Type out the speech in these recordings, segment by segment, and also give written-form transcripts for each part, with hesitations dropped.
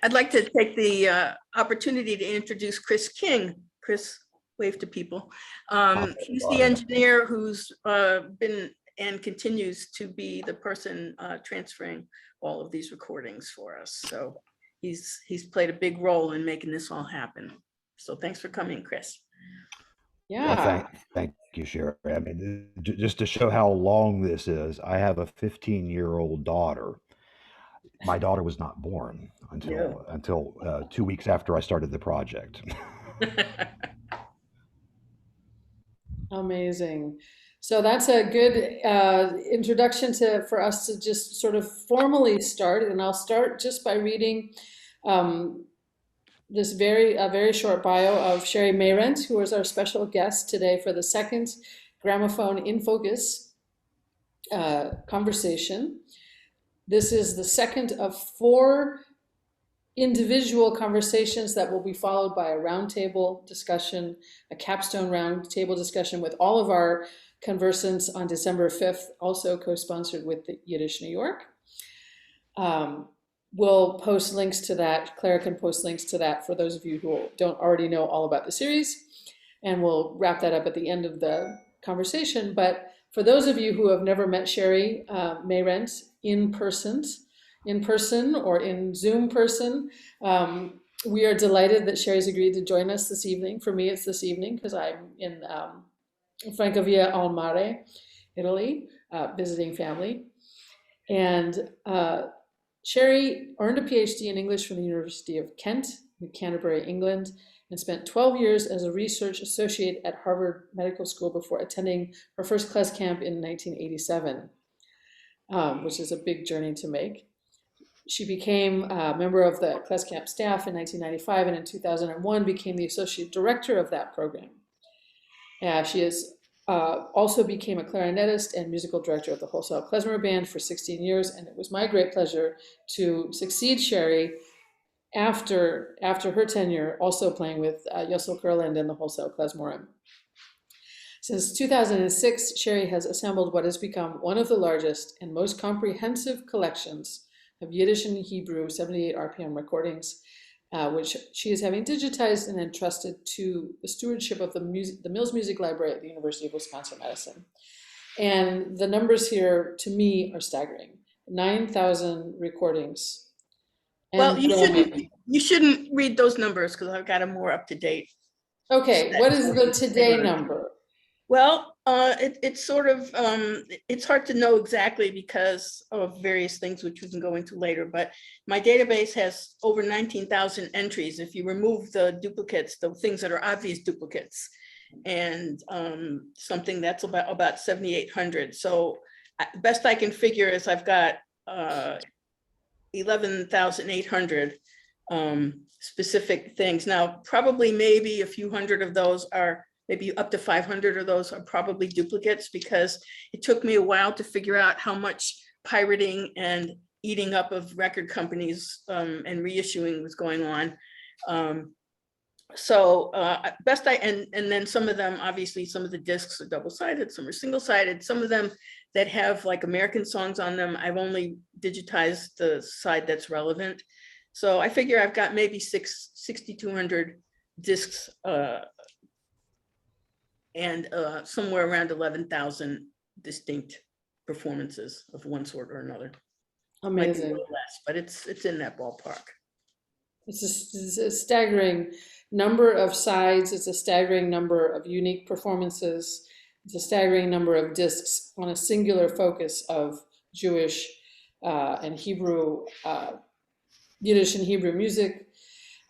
I'd like to take the opportunity to introduce Chris King. Chris, wave to people. He's the engineer who's been and continues to be the person transferring all of these recordings for us. So he's played a big role in making this all happen. So thanks for coming, Chris. Yeah. Thank you, Sherry. I mean, just to show how long this is, I have a 15-year-old daughter. My daughter was not born until 2 weeks after I started the project. Amazing. So that's a good introduction for us to just sort of formally start. And I'll start just by reading this very short bio of Sherry Mayrent, who is our special guest today for the second Gramophone in Focus conversation. This is the second of 4 individual conversations that will be followed by a roundtable discussion, a capstone roundtable discussion with all of our conversants on December 5th, also co-sponsored with the Yiddish New York. We'll post links to that. Clara can post links to that for those of you who don't already know all about the series. And we'll wrap that up at the end of the conversation. But for those of you who have never met Sherry Mayrent in person or in Zoom person, we are delighted that Sherry's agreed to join us this evening. For me, it's this evening because I'm in Francavilla al Mare, Italy, visiting family. And Sherry earned a PhD in English from the University of Kent in Canterbury, England, and spent 12 years as a research associate at Harvard Medical School before attending her first KlezKamp in 1987, which is a big journey to make. She became a member of the KlezKamp staff in 1995, and in 2001 became the associate director of that program. She is also became a clarinetist and musical director of the Wholesale Klezmer Band for 16 years, and it was my great pleasure to succeed Sherry after her tenure, also playing with Wholesale Kurland and the Wholesale Klezmer. Since 2006, Sherry has assembled what has become one of the largest and most comprehensive collections of Yiddish and Hebrew 78 RPM recordings, which she is having digitized and entrusted to the stewardship of the Mills Music Library at the University of Wisconsin-Madison. And the numbers here, to me, are staggering. 9,000 recordings. Well, you shouldn't read those numbers because I've got a more up-to-date. Okay, what is the today number? Well, it's sort of, it's hard to know exactly because of various things which we can go into later, but my database has over 19,000 entries. If you remove the duplicates, the things that are obvious duplicates, and something that's about 7,800. So best I can figure is I've got 11,800 specific things. Now, probably maybe a few hundred of those are, maybe up to 500 of those are probably duplicates, because it took me a while to figure out how much pirating and eating up of record companies and reissuing was going on. Best and then some of them, obviously some of the discs are double-sided, some are single-sided, some of them that have like American songs on them, I've only digitized the side that's relevant. So I figure I've got maybe 6,200 discs and somewhere around 11,000 distinct performances of one sort or another. Amazing. Less, but it's in that ballpark. It's a staggering number of sides. It's a staggering number of unique performances. It's a staggering number of discs on a singular focus of Jewish and Hebrew, Yiddish and Hebrew music.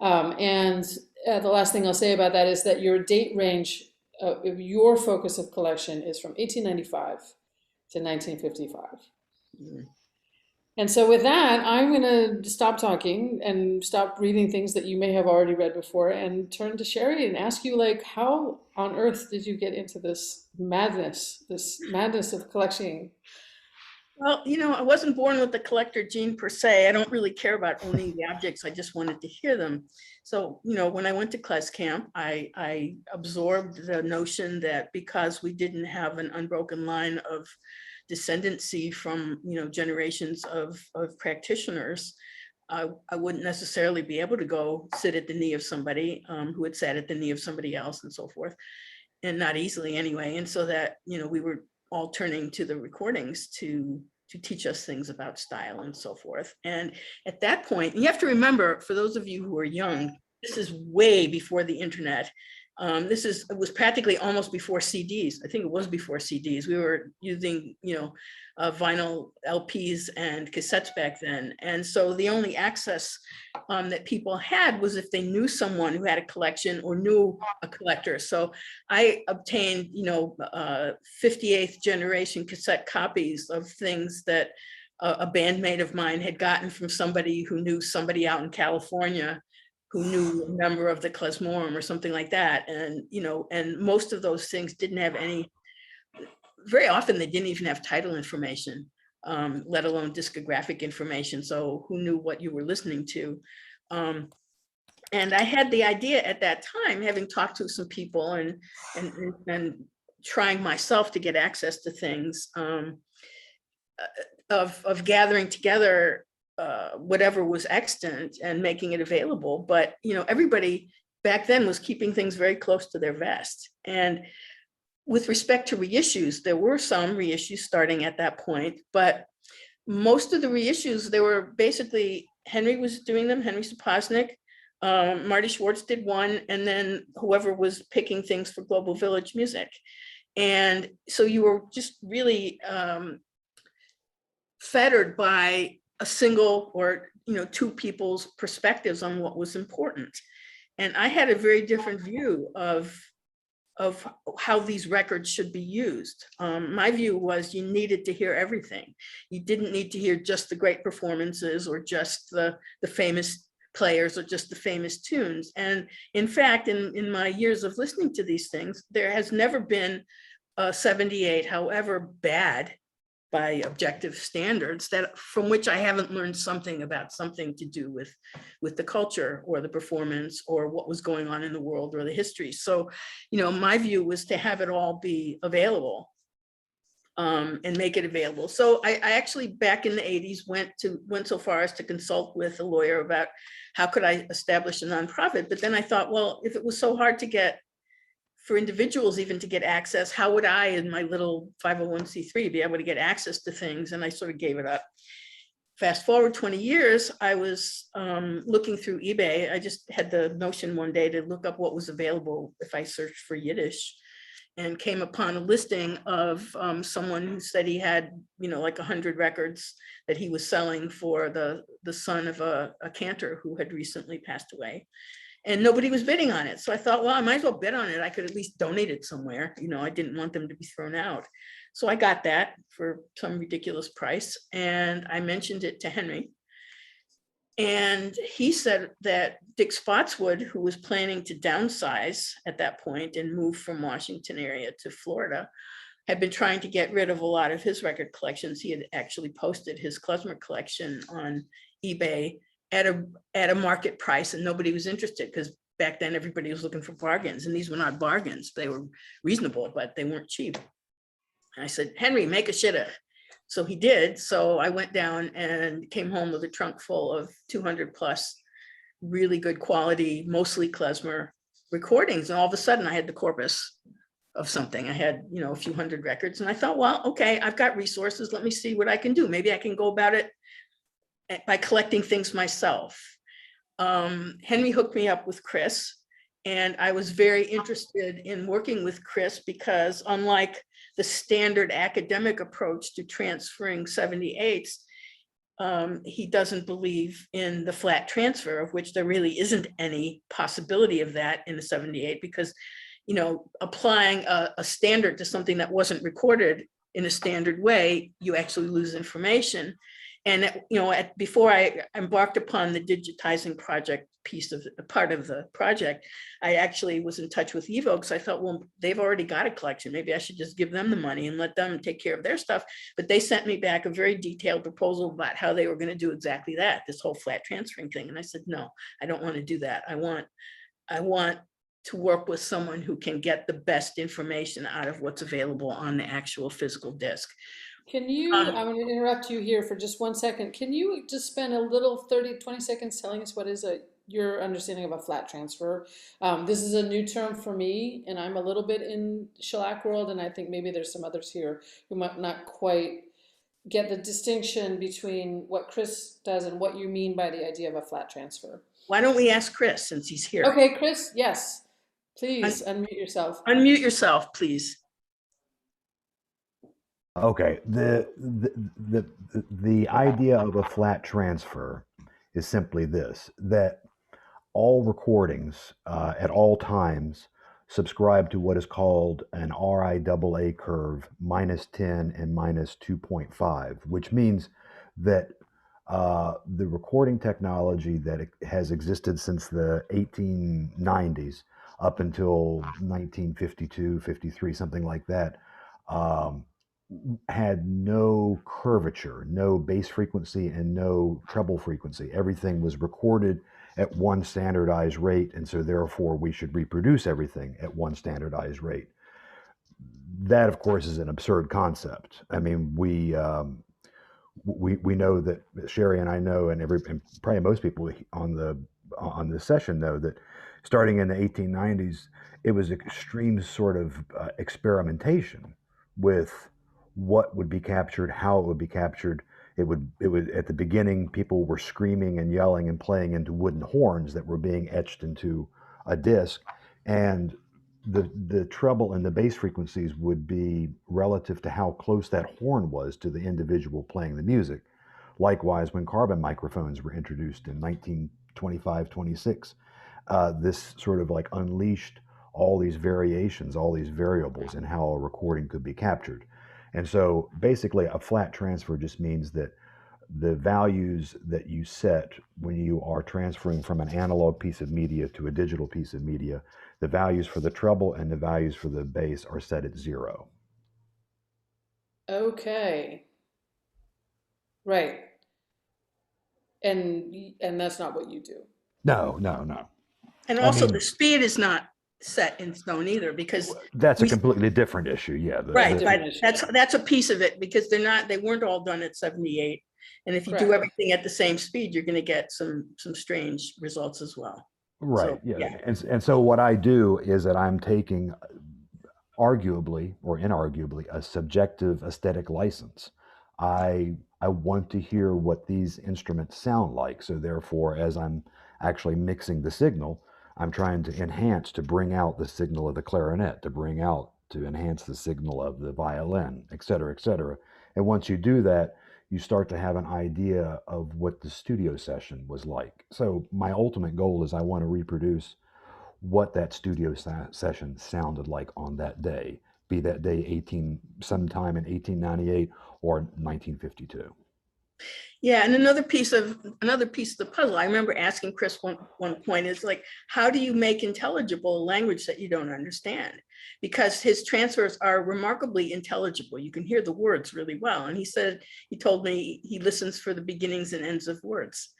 And the last thing I'll say about that is that your date range of your focus of collection is from 1895 to 1955. Mm-hmm. And so with that, I'm going to stop talking and stop reading things that you may have already read before and turn to Sherry and ask you, like, how on earth did you get into this madness of collecting? Well, you know, I wasn't born with the collector gene per se. I don't really care about owning the objects. I just wanted to hear them. So, you know, when I went to KlezKamp, I absorbed the notion that because we didn't have an unbroken line of descendancy from, you know, generations of practitioners, I wouldn't necessarily be able to go sit at the knee of somebody who had sat at the knee of somebody else and so forth, and not easily anyway. And so that, you know, we were all turning to the recordings to teach us things about style and so forth. And at that point, you have to remember, for those of you who are young, this is way before the internet. It was practically almost before CDs. I think it was before CDs. We were using, you know, vinyl LPs and cassettes back then. And so the only access that people had was if they knew someone who had a collection or knew a collector. So I obtained, you know, 58th generation cassette copies of things that a bandmate of mine had gotten from somebody who knew somebody out in California who knew a member of the Klezmorum or something like that. And, you know, and most of those things didn't have any, very often they didn't even have title information, let alone discographic information. So who knew what you were listening to? And I had the idea at that time, having talked to some people and trying myself to get access to things, of gathering together whatever was extant and making it available. But, you know, everybody back then was keeping things very close to their vest. And with respect to reissues, there were some reissues starting at that point, but most of the reissues, they were basically, Henry was doing them, Henry Saposnik, Marty Schwartz did one, and then whoever was picking things for Global Village Music. And so you were just really fettered by a single or, you know, two people's perspectives on what was important. And I had a very different view of how these records should be used. My view was you needed to hear everything. You didn't need to hear just the great performances or just the famous players or just the famous tunes. And in fact, in my years of listening to these things, there has never been a 78, however bad by objective standards, that from which I haven't learned something about something to do with the culture or the performance or what was going on in the world or the history. So, you know, my view was to have it all be available and make it available. So I actually back in the 80s went so far as to consult with a lawyer about how could I establish a nonprofit. But then I thought, well, if it was so hard to get for individuals even to get access, how would I in my little 501c3 be able to get access to things? And I sort of gave it up. Fast forward 20 years, I was looking through eBay. I just had the notion one day to look up what was available if I searched for Yiddish, and came upon a listing of someone who said he had, you know, like 100 records that he was selling for the son of a cantor who had recently passed away. And nobody was bidding on it. So I thought, well, I might as well bid on it. I could at least donate it somewhere. You know, I didn't want them to be thrown out. So I got that for some ridiculous price. And I mentioned it to Henry. And he said that Dick Spotswood, who was planning to downsize at that point and move from Washington area to Florida, had been trying to get rid of a lot of his record collections. He had actually posted his klezmer collection on eBay at a market price, and nobody was interested because back then everybody was looking for bargains, and these were not bargains. They were reasonable, but they weren't cheap. And I said, Henry, make a shidduch. So he did. So I went down and came home with a trunk full of 200 plus really good quality, mostly klezmer recordings. And all of a sudden I had the corpus of something. I had, you know, a few hundred records, and I thought, well, okay, I've got resources. Let me see what I can do. Maybe I can go about it by collecting things myself. Henry hooked me up with Chris, and I was very interested in working with Chris because unlike the standard academic approach to transferring 78s, he doesn't believe in the flat transfer, of which there really isn't any possibility of that in the 78, because, you know, applying a standard to something that wasn't recorded in a standard way, you actually lose information. And, you know, before I embarked upon the digitizing project part of the project, I actually was in touch with Evo because I thought, well, they've already got a collection. Maybe I should just give them the money and let them take care of their stuff. But they sent me back a very detailed proposal about how they were going to do exactly that, this whole flat transferring thing. And I said, no, I don't want to do that. I want to work with someone who can get the best information out of what's available on the actual physical disc. Can you, I'm going to interrupt you here for just 1 second. Can you just spend a little 30, 20 seconds telling us what is your understanding of a flat transfer? This is a new term for me, and I'm a little bit in shellac world, and I think maybe there's some others here who might not quite get the distinction between what Chris does and what you mean by the idea of a flat transfer. Why don't we ask Chris since he's here? Okay, Chris, yes. Please unmute yourself. Unmute yourself, please. Okay, the idea of a flat transfer is simply this, that all recordings at all times subscribe to what is called an RIAA curve -10 and -2.5, which means that the recording technology that has existed since the 1890s up until 1952, 53, something like that, had no curvature, no bass frequency, and no treble frequency. Everything was recorded at one standardized rate, and so therefore we should reproduce everything at one standardized rate. That, of course, is an absurd concept. I mean, we know that Sherry and I know, and probably most people on this session know that starting in the 1890s, it was extreme sort of experimentation with what would be captured, how it would be captured. It would at the beginning, people were screaming and yelling and playing into wooden horns that were being etched into a disc, and the treble and the bass frequencies would be relative to how close that horn was to the individual playing the music. Likewise, when carbon microphones were introduced in 1925, 26, this sort of like unleashed all these variations, all these variables in how a recording could be captured. And so basically a flat transfer just means that the values that you set when you are transferring from an analog piece of media to a digital piece of media, the values for the treble and the values for the bass are set at 0. Okay. Right. And that's not what you do. No. And also the speed is not set in stone either, because that's a completely different issue. Yeah. Right, but that's a piece of it, because they weren't all done at 78. And if you do everything at the same speed, you're going to get some strange results as well. Right. So, yeah. And so what I do is that I'm taking arguably or inarguably a subjective aesthetic license. I want to hear what these instruments sound like. So therefore, as I'm actually mixing the signal, I'm trying to enhance, to bring out the signal of the clarinet, to enhance the signal of the violin, et cetera, et cetera. And once you do that, you start to have an idea of what the studio session was like. So my ultimate goal is I want to reproduce what that studio session sounded like on that day, be that day sometime in 1898 or 1952. Yeah, and another piece of the puzzle, I remember asking Chris one point, is like, how do you make intelligible a language that you don't understand? Because his transfers are remarkably intelligible. You can hear the words really well. And he told me he listens for the beginnings and ends of words,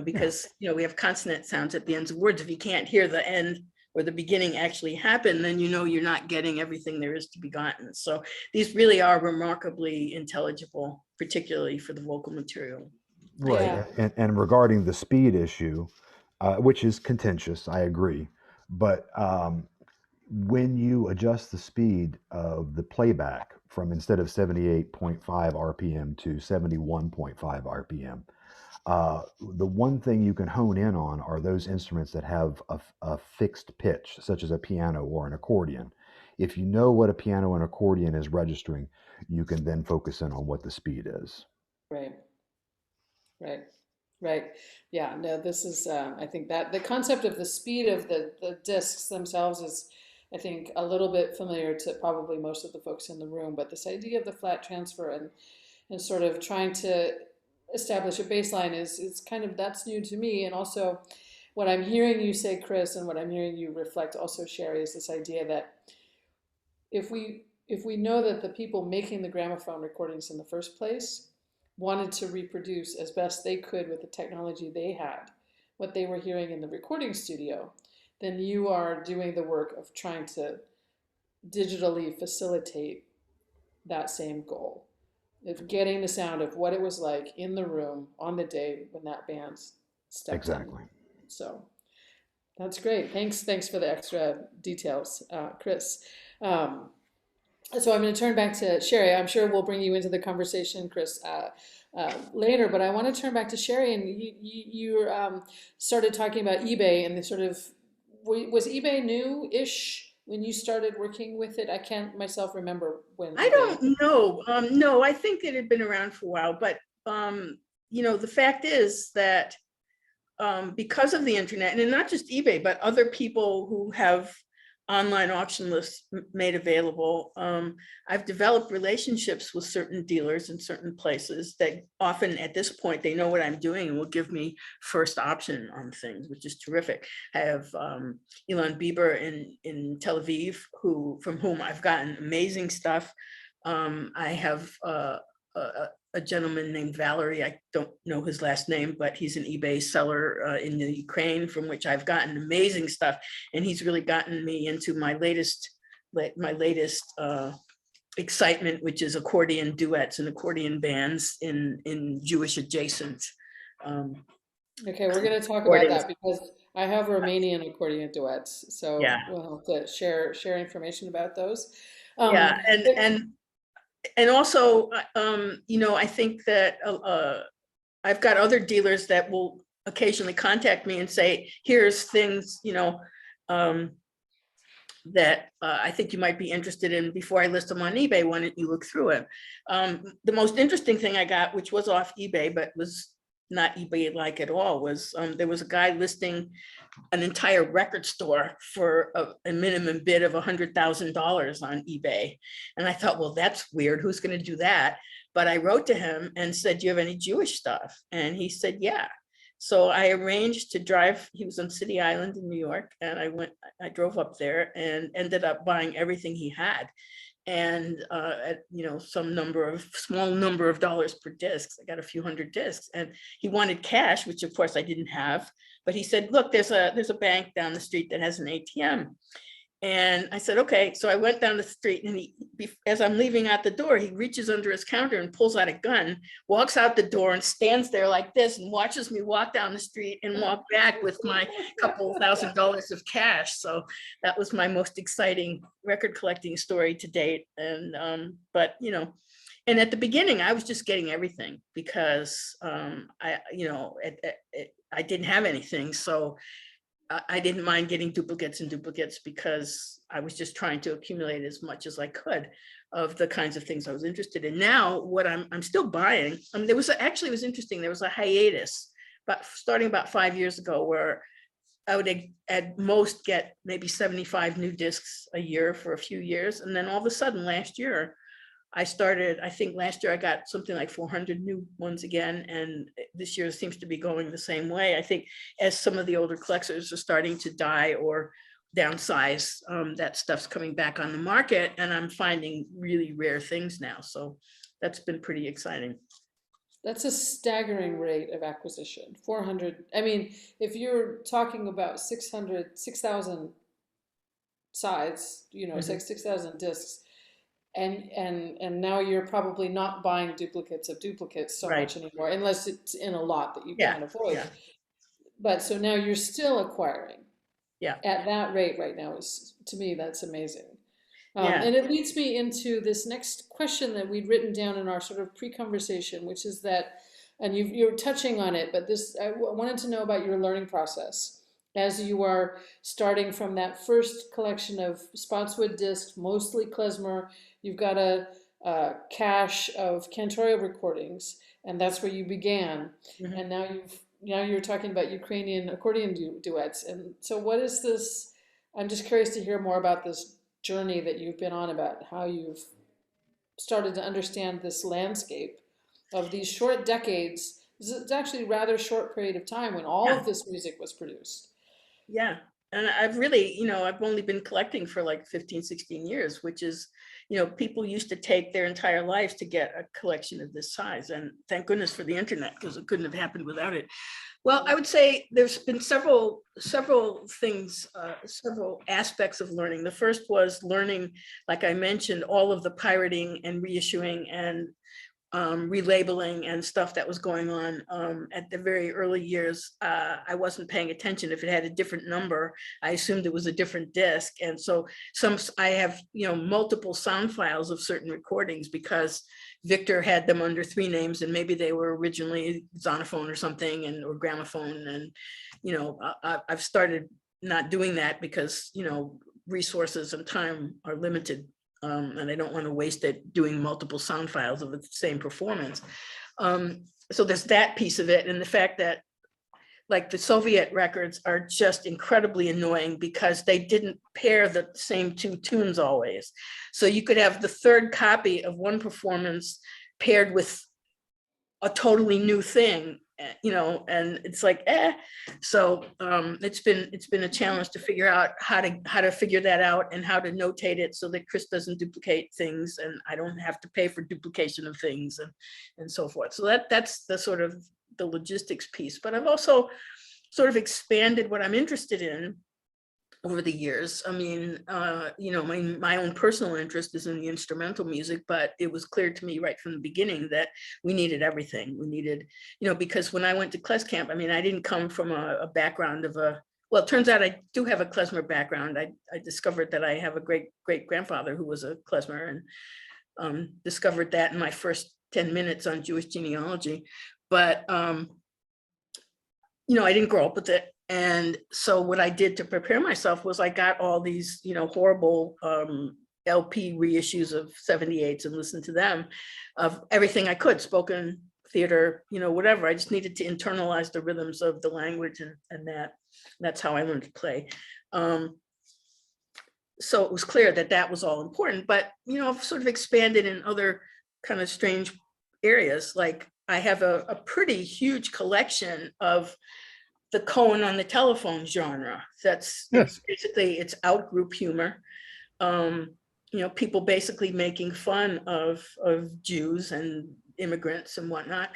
because, we have consonant sounds at the ends of words. If you can't hear the end or the beginning actually happen, then you're not getting everything there is to be gotten. So these really are remarkably intelligible, particularly for the vocal material. Right. Yeah. And regarding the speed issue, which is contentious, I agree. But when you adjust the speed of the playback from instead of 78.5 RPM to 71.5 RPM, the one thing you can hone in on are those instruments that have a fixed pitch, such as a piano or an accordion. If you know what a piano and accordion is registering, you can then focus in on what the speed is. Right. Yeah, no, this is, I think that the concept of the speed of the discs themselves is, I think, a little bit familiar to probably most of the folks in the room, but this idea of the flat transfer and sort of trying to establish a baseline is kind of, that's new to me. And also what I'm hearing you say, Chris, and what I'm hearing you reflect also, Sherry, is this idea that if we know that the people making the gramophone recordings in the first place wanted to reproduce as best they could with the technology they had what they were hearing in the recording studio, then you are doing the work of trying to digitally facilitate that same goal. of getting the sound of what it was like in the room on the day when that band stepped in. Exactly. So that's great. Thanks for the extra details, Chris. Um, so I'm going to turn back to Sherry. I'm sure we'll bring you into the conversation, Chris, later. But I want to turn back to Sherry, and you started talking about eBay and the sort of, was eBay new-ish when you started working with it? I can't myself remember when. I don't know. No, I think it had been around for a while, but the fact is that because of the internet, and not just eBay, but other people who have online auction lists made available, I've developed relationships with certain dealers in certain places that often at this point, they know what I'm doing and will give me first option on things, which is terrific. I have Elon Bieber in Tel Aviv, from whom I've gotten amazing stuff. I have a gentleman named Valerie, I don't know his last name, but he's an eBay seller in the Ukraine, from which I've gotten amazing stuff. And he's really gotten me into my latest excitement, which is accordion duets and accordion bands in Jewish adjacent. Okay, we're going to talk about that because I have Romanian accordion duets, so yeah, we'll have to share information about those. Yeah, and also, I think that I've got other dealers that will occasionally contact me and say, here's things, that I think you might be interested in. Before I list them on eBay, why don't you look through it? The most interesting thing I got, which was off eBay, but was not eBay-like at all, was there was a guy listing an entire record store for a minimum bid of $100,000 on eBay. And I thought, well, that's weird. Who's going to do that? But I wrote to him and said, do you have any Jewish stuff? And he said, yeah. So I arranged to drive. He was on City Island in New York. And I drove up there and ended up buying everything he had. And at small number of dollars per disc. I got a few hundred discs, and he wanted cash, which of course I didn't have. But he said, look, there's a bank down the street that has an ATM. And I said, okay. So I went down the street, and as I'm leaving out the door, he reaches under his counter and pulls out a gun, walks out the door and stands there like this and watches me walk down the street and walk back with my couple $1,000s of cash. So that was my most exciting record collecting story to date. And, and at the beginning, I was just getting everything because I didn't have anything. So I didn't mind getting duplicates because I was just trying to accumulate as much as I could of the kinds of things I was interested in. Now, what I'm still buying, it was interesting. There was a hiatus, but starting about 5 years ago, where I would at most get maybe 75 new discs a year for a few years. And then all of a sudden last year, I think last year I got something like 400 new ones again. And this year seems to be going the same way. I think as some of the older collectors are starting to die or downsize, that stuff's coming back on the market, and I'm finding really rare things now. So that's been pretty exciting. That's a staggering rate of acquisition. 400. I mean, if you're talking about 6,000 sides, it's like 6,000 discs. And now you're probably not buying duplicates of duplicates so much anymore, unless it's in a lot that you can't avoid. Yeah. But so now you're still acquiring. Yeah. At that rate right now to me, that's amazing. And it leads me into this next question that we'd written down in our sort of pre-conversation, which is that, and you're touching on it, but I wanted to know about your learning process as you are starting from that first collection of Spotswood discs, mostly klezmer. You've got a cache of cantorial recordings, and that's where you began. Mm-hmm. And now you're talking about Ukrainian accordion duets. And so what is this? I'm just curious to hear more about this journey that you've been on, about how you've started to understand this landscape of these short decades. It's actually a rather short period of time when all of this music was produced. Yeah. And I've really, I've only been collecting for like 15, 16 years, which is, people used to take their entire lives to get a collection of this size. And thank goodness for the internet, because it couldn't have happened without it. Well, I would say there's been several things, several aspects of learning. The first was learning, like I mentioned, all of the pirating and reissuing and relabeling and stuff that was going on at the very early years. I wasn't paying attention. If it had a different number, I assumed it was a different disc. And so I have, multiple sound files of certain recordings because Victor had them under 3 names, and maybe they were originally Zonophone or something, or Gramophone. And, I've started not doing that because, resources and time are limited. And I don't want to waste it doing multiple sound files of the same performance. So there's that piece of it. And the fact that like the Soviet records are just incredibly annoying because they didn't pair the same 2 tunes always. So you could have the 3rd copy of one performance paired with a totally new thing, and it's like, So it's been a challenge to figure out how to figure that out and how to notate it so that Chris doesn't duplicate things and I don't have to pay for duplication of things and so forth. So that's the sort of the logistics piece. But I've also sort of expanded what I'm interested in over the years. I mean, my own personal interest is in the instrumental music, but it was clear to me right from the beginning that we needed everything. We needed, because when I went to KlezKamp, I mean, I didn't come from a background of well, it turns out I do have a klezmer background. I discovered that I have a great grandfather who was a klezmer, and discovered that in my first 10 minutes on Jewish genealogy. But, I didn't grow up with it. And so what I did to prepare myself was I got all these, horrible LP reissues of 78s and listened to them, of everything I could, spoken theater, whatever. I just needed to internalize the rhythms of the language, and that's how I learned to play. So it was clear that was all important, but, I've sort of expanded in other kind of strange areas. Like I have a pretty huge collection of the Cohen on the telephone genre. That's basically, it's out group humor. People basically making fun of Jews and immigrants and whatnot.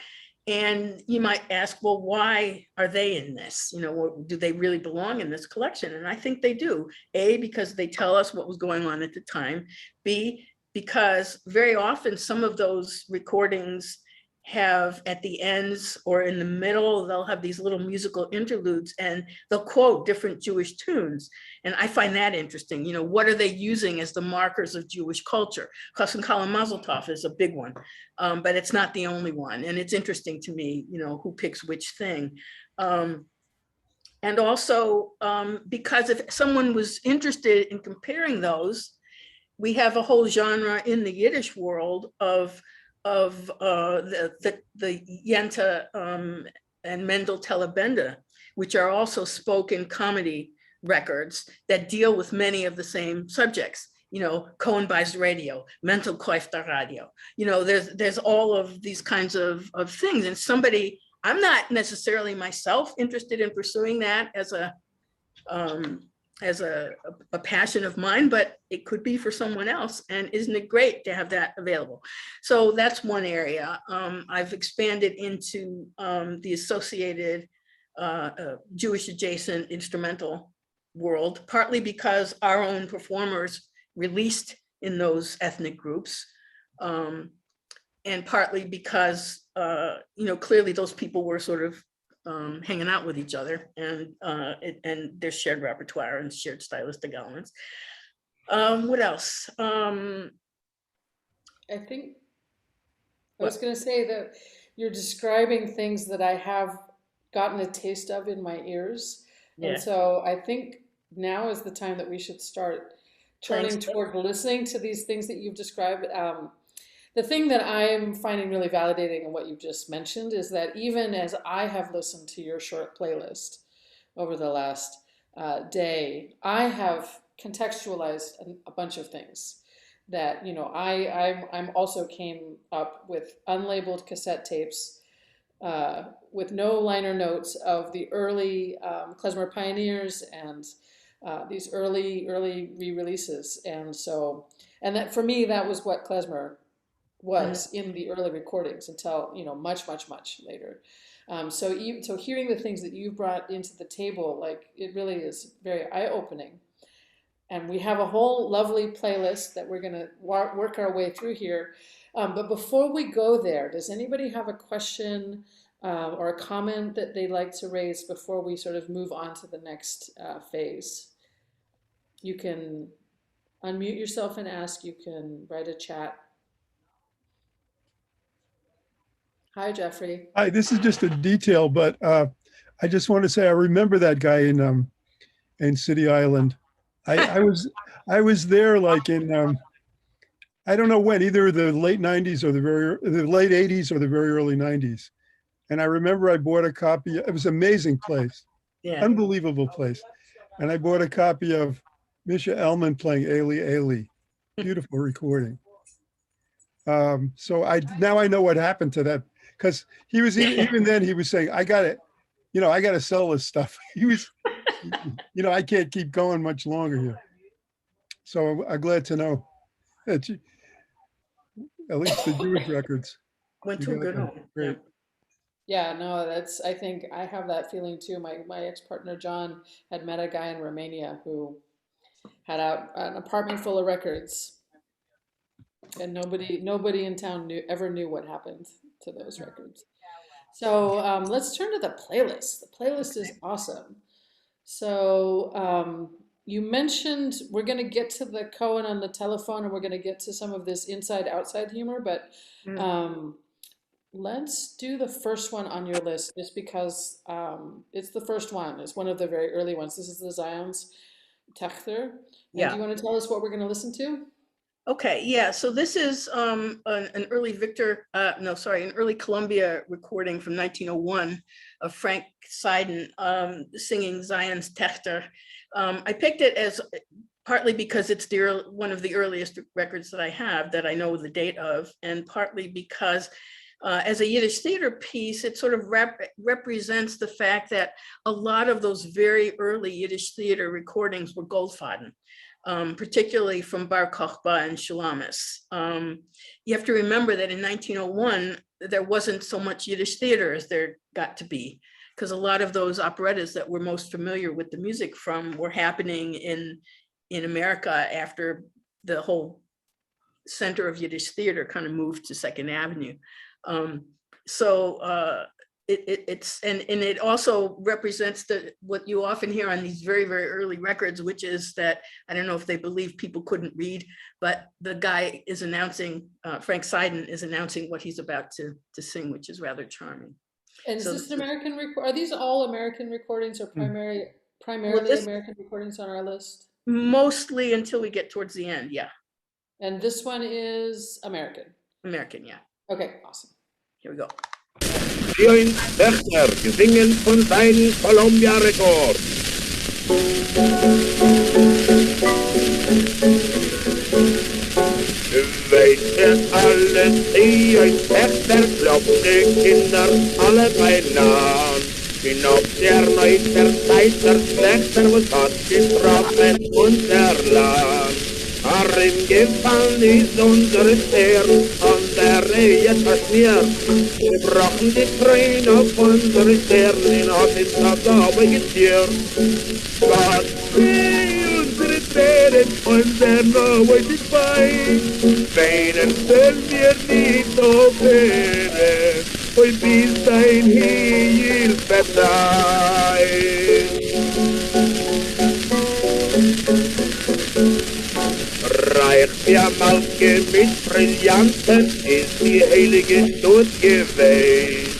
And you might ask, well, why are they in this? Do they really belong in this collection? And I think they do. A, because they tell us what was going on at the time. B, because very often some of those recordings have at the ends or in the middle, they'll have these little musical interludes and they'll quote different Jewish tunes. And I find that interesting. What are they using as the markers of Jewish culture? Chassan Kala Mazel Tov is a big one, but it's not the only one. And it's interesting to me, who picks which thing. And also because if someone was interested in comparing those, we have a whole genre in the Yiddish world of the Yenta and Mendel Telebenda, which are also spoken comedy records that deal with many of the same subjects. Cohen buys radio, Mendel kauft the radio. There's all of these kinds of things. And I'm not necessarily myself interested in pursuing that as a passion of mine, but it could be for someone else. And isn't it great to have that available? So that's one area. I've expanded into the associated Jewish adjacent instrumental world, partly because our own performers released in those ethnic groups, and partly because, clearly those people were sort of hanging out with each other, and there's shared repertoire and shared stylistic elements. What else? I think I was going to say that you're describing things that I have gotten a taste of in my ears. Yeah. And so I think now is the time that we should start turning toward listening to these things that you've described. The thing that I'm finding really validating in what you've just mentioned is that even as I have listened to your short playlist over the last day, I have contextualized a bunch of things that, I'm also came up with unlabeled cassette tapes with no liner notes of the early klezmer pioneers and these early re-releases. And that for me, that was what klezmer was in the early recordings until much later. So hearing the things that you brought into the table, like, it really is very eye-opening. And we have a whole lovely playlist that we're going to work our way through here. But before we go there, does anybody have a question or a comment that they'd like to raise before we sort of move on to the next phase? You can unmute yourself and ask. You can write a chat. Hi, Jeffrey. Hi, this is just a detail, but I just want to say I remember that guy in City Island. I was there like in I don't know when, either the late 90s or the late 80s or the very early 90s. And I remember I bought a copy. It was an amazing place, Yeah. unbelievable place. And I bought a copy of Misha Elman playing Ailey Ailey. Beautiful recording. So now I know what happened to that, because he was even then he was saying, I got to sell this stuff. He was, I can't keep going much longer here. So I'm glad to know that at least the Jewish records Went to a good home. great. Yeah, no, I think I have that feeling too. My ex-partner John had met a guy in Romania who had an apartment full of records, and nobody in town ever knew what happened to those records. So let's turn to the playlist. The playlist is awesome. So you mentioned we're going to get to the Cohen on the telephone, and we're going to get to some of this inside-outside humor, but let's do the first one on your list, just because it's the first one. It's one of the very early ones. This is the Zion's Techter. Yeah. Do you want to tell us what we're going to listen to? Okay, yeah, so this is an early an early Columbia recording from 1901 of Frank Seiden singing Zion's Techter. I picked it as partly because it's one of the earliest records that I have that I know the date of, and partly because as a Yiddish theater piece, it sort of represents the fact that a lot of those very early Yiddish theater recordings were Goldfaden. Particularly from Bar Kochba and Shulamis. You have to remember that in 1901, there wasn't so much Yiddish theater as there got to be, because a lot of those operettas that we're most familiar with the music from were happening in America after the whole center of Yiddish theater kind of moved to Second Avenue. It also represents what you often hear on these very, very early records, which is that, I don't know if they believe people couldn't read, but the guy is announcing, Frank Seiden is announcing what he's about to sing, which is rather charming. And so, is this an American record? Are these all American recordings, or primarily American recordings on our list? Mostly until we get towards the end, yeah. And this one is American? American, yeah. Okay, awesome. Here we go. Mayrent Techter, gesungen von seinen Columbia Records. Weet ihr alles, die ein Techter glaubt, die Kinder alle beinahe. In auf der neuester Zeit der Schlechter, was hat gesprochen unser Land. Arim gefallen ist unsere Stern, an der Reihe verschmiert. Wir brauchen die Tränen auf unsere Sternen, hat es das aber gestiert. Gott will unsere Tränen, unser Name ist bei. Weinen können wir nicht aufhören, und bis dahin Hilfe sein. Reicht mir Malke mit Brillanten, ist die heilige Stud gewesen.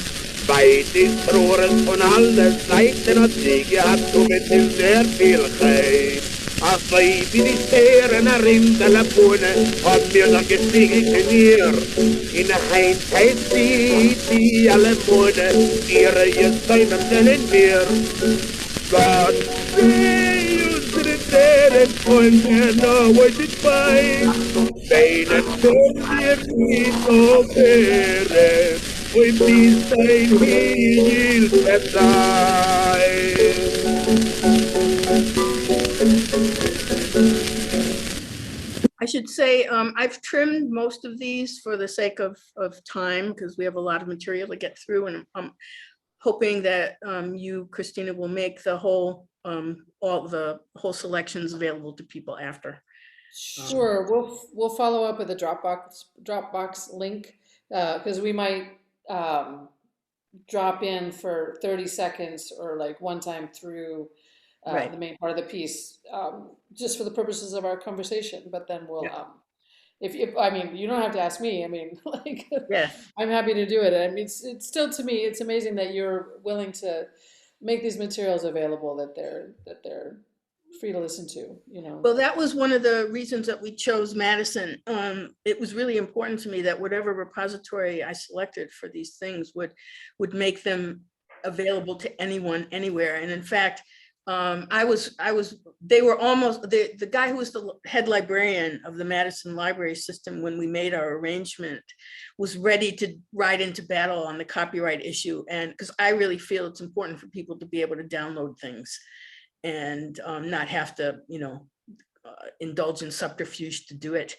Weit ist Rohren von allen Seiten, hat sie gehabt, mit dem sehr viel Geld. Als wij wie die sterren naar in de lapone, had mir nog gestiegen hier. In de heimtijd ziet die alle Mode, ihre je zijn am Dellen meer. Gott will unsere Tränen und er nauert es bei. Weinen können wir nicht aufhören, und bis dahin Hilfe sein. I should say I've trimmed most of these for the sake of time, because we have a lot of material to get through, and I'm hoping that you, Christina, will make the whole all the whole selections available to people after. Sure, we'll follow up with a Dropbox link, because we might drop in for 30 seconds or like one time through Right. the main part of the piece, just for the purposes of our conversation. But then we'll, Yeah. if I mean, you don't have to ask me. I mean, like, Yes. I'm happy to do it. I mean, it's still, to me, it's amazing that you're willing to make these materials available, that they're free to listen to, you know. Well, that was one of the reasons that we chose Madison. It was really important to me that whatever repository I selected for these things would make them available to anyone, anywhere. And in fact, they were almost, the guy who was the head librarian of the Madison library system when we made our arrangement was ready to ride into battle on the copyright issue. And because I really feel it's important for people to be able to download things and not have to, indulge in subterfuge to do it.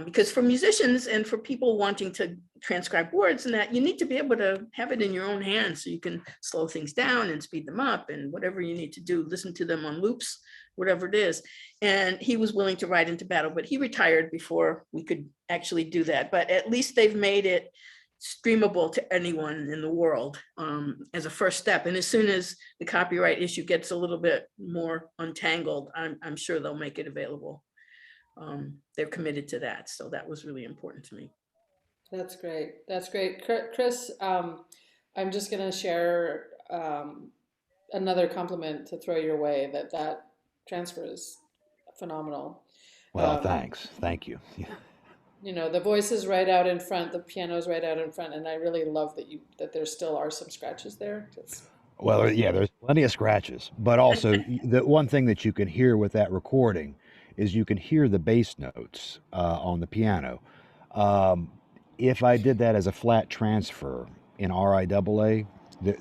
Because for musicians and for people wanting to transcribe words and that, you need to be able to have it in your own hands so you can slow things down and speed them up and whatever you need to do, listen to them on loops, whatever it is. And he was willing to ride into battle, but he retired before we could actually do that. But at least they've made it streamable to anyone in the world as a first step. And as soon as the copyright issue gets a little bit more untangled, I'm sure they'll make it available. They're committed to that. So that was really important to me. That's great. That's great. Chris, I'm just going to share another compliment to throw your way, that transfer is phenomenal. Well, thanks. Thank you. The voice is right out in front, the piano is right out in front, and I really love that there still are some scratches there. Well, yeah, there's plenty of scratches, but also the one thing that you can hear with that recording is you can hear the bass notes on the piano. If I did that as a flat transfer in RIAA,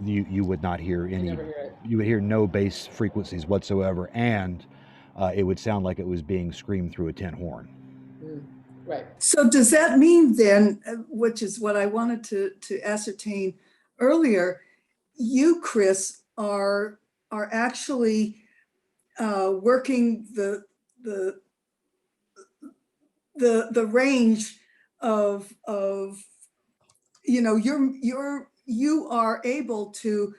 you would not hear any. Never hear it. You would hear no bass frequencies whatsoever, and it would sound like it was being screamed through a tin horn. Right. So does that mean then, which is what I wanted to ascertain earlier, you, Chris, are actually working the range of you are able to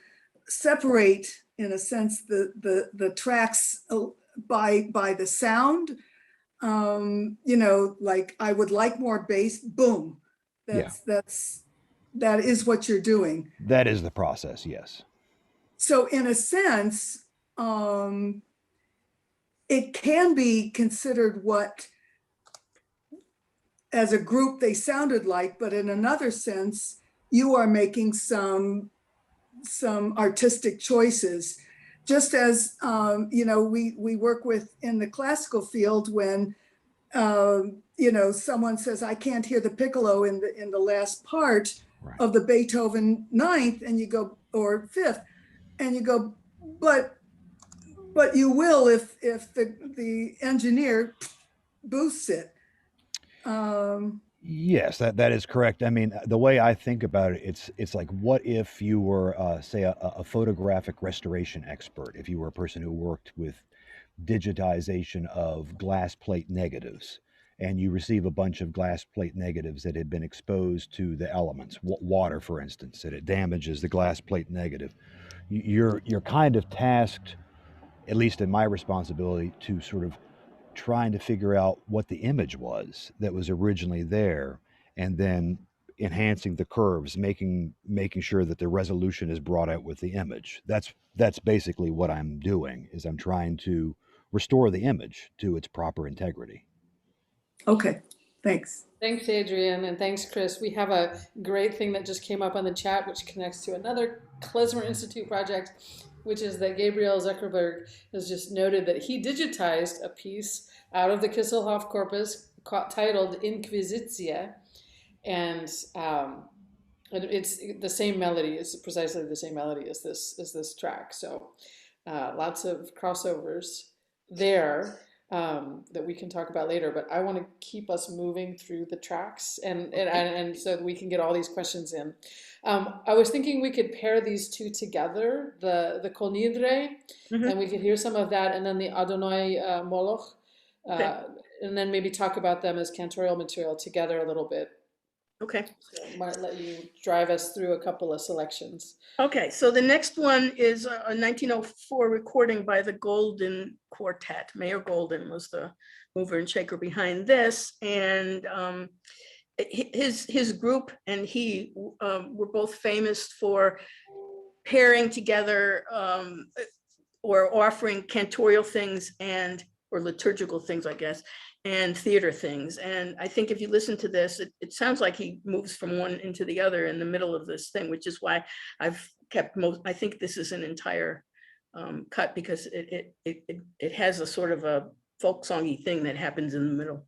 separate, in a sense, the tracks by the sound. Like I would like more bass, boom. That is what you're doing. That is the process, yes. So in a sense, it can be considered what as a group they sounded like, but in another sense, you are making some artistic choices. Just as, we work with in the classical field when, someone says, I can't hear the piccolo in the last part Right. of the Beethoven ninth, and you go, or fifth, and you go, but you will if the engineer boosts it. Yes, that is correct. I mean, the way I think about it, it's like, what if you were, say, a photographic restoration expert, if you were a person who worked with digitization of glass plate negatives, and you receive a bunch of glass plate negatives that had been exposed to the elements, water, for instance, and it damages the glass plate negative. You're kind of tasked, at least in my responsibility, to sort of trying to figure out what the image was that was originally there, and then enhancing the curves, making sure that the resolution is brought out with the image. That's basically what I'm doing, is I'm trying to restore the image to its proper integrity. Okay, thanks. Thanks, Adrian, and thanks, Chris. We have a great thing that just came up on the chat, which connects to another Klezmer Institute project, which is that Gabriel Zuckerberg has just noted that he digitized a piece out of the Kisselhoff corpus titled Inquisitia, and it's the same melody, it's precisely the same melody as this track. So lots of crossovers there. that we can talk about later, but I want to keep us moving through the tracks and so that we can get all these questions in. I was thinking we could pair these two together, the Kol Nidre, and we could hear some of that, and then the Adonai Moloch, and then maybe talk about them as cantorial material together a little bit. Okay. So I might let you drive us through a couple of selections. Okay, so the next one is a 1904 recording by the Golden Quartet. Mayor Golden was the mover and shaker behind this, and his group and he were both famous for pairing together or offering cantorial things or liturgical things, I guess, and theater things. And I think if you listen to this, it sounds like he moves from one into the other in the middle of this thing, which is why I've kept I think this is an entire cut, because it has a sort of a folk songy thing that happens in the middle.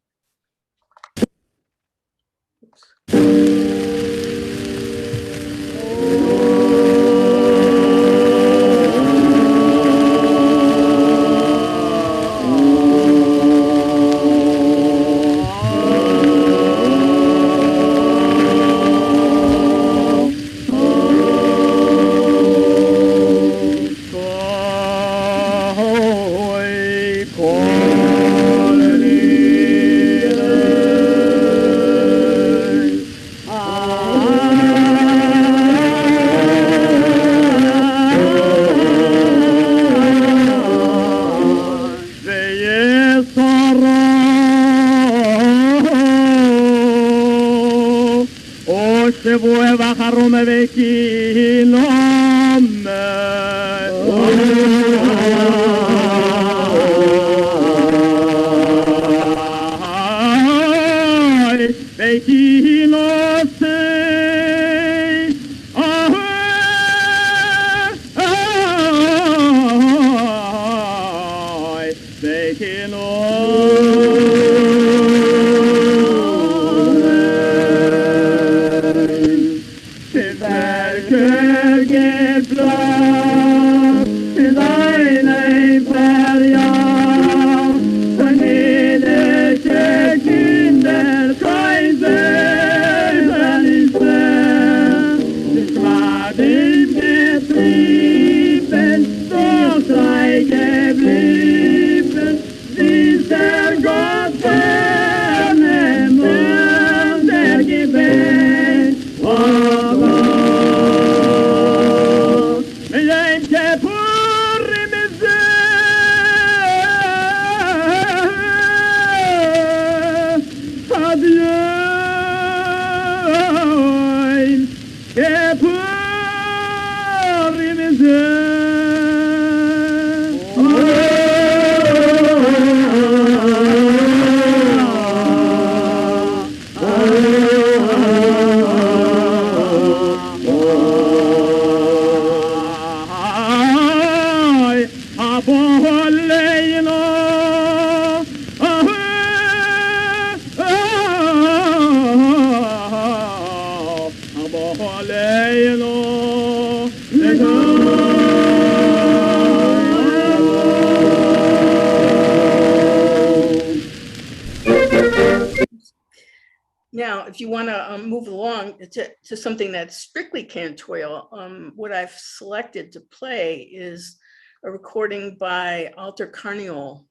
Now, if you want to move along to something that's strictly cantorial, what I've selected to play is a recording by Alter Carniel.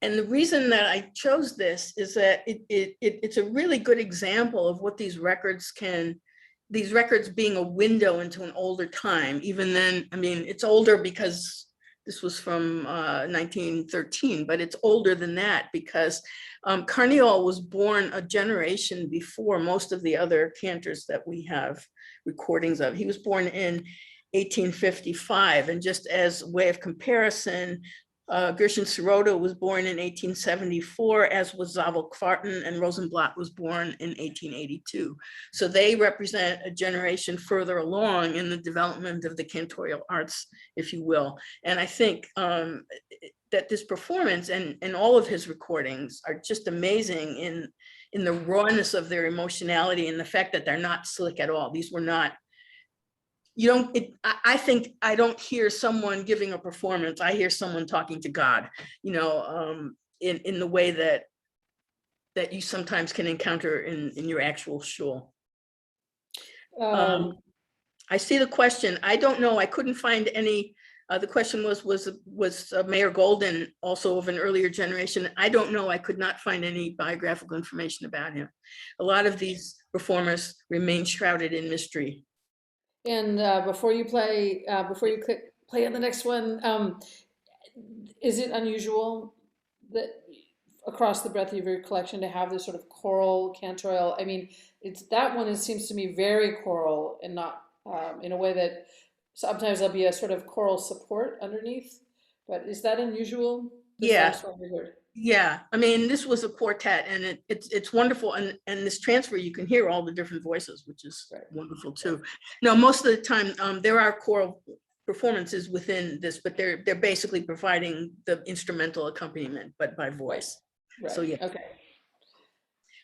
And the reason that I chose this is that it's a really good example of what these records being a window into an older time. Even then, I mean, it's older because this was from 1913, but it's older than that because Carniel was born a generation before most of the other cantors that we have recordings of. He was born in 1855, and just as a way of comparison, Gershon Sirota was born in 1874, as was Zabel Kvarten, and Rosenblatt was born in 1882. So they represent a generation further along in the development of the cantorial arts, if you will. And I think that this performance and all of his recordings are just amazing in the rawness of their emotionality and the fact that they're not slick at all. These were not you don't, I think I don't hear someone giving a performance. I hear someone talking to God, you know, in the way that you sometimes can encounter in your actual shul. I see the question. I don't know. I couldn't find any. The question was Mayor Golden also of an earlier generation? I don't know. I could not find any biographical information about him. A lot of these performers remain shrouded in mystery. And before you play on the next one, is it unusual that across the breadth of your collection to have this sort of choral cantorel? I mean, it seems to me very choral and not in a way that sometimes there'll be a sort of choral support underneath, but is that unusual? Yeah. Yeah, I mean, this was a quartet, and it's wonderful, and this transfer, you can hear all the different voices, which is wonderful too. No, most of the time there are choral performances within this, but they're basically providing the instrumental accompaniment, but by voice. Right. So yeah. Okay.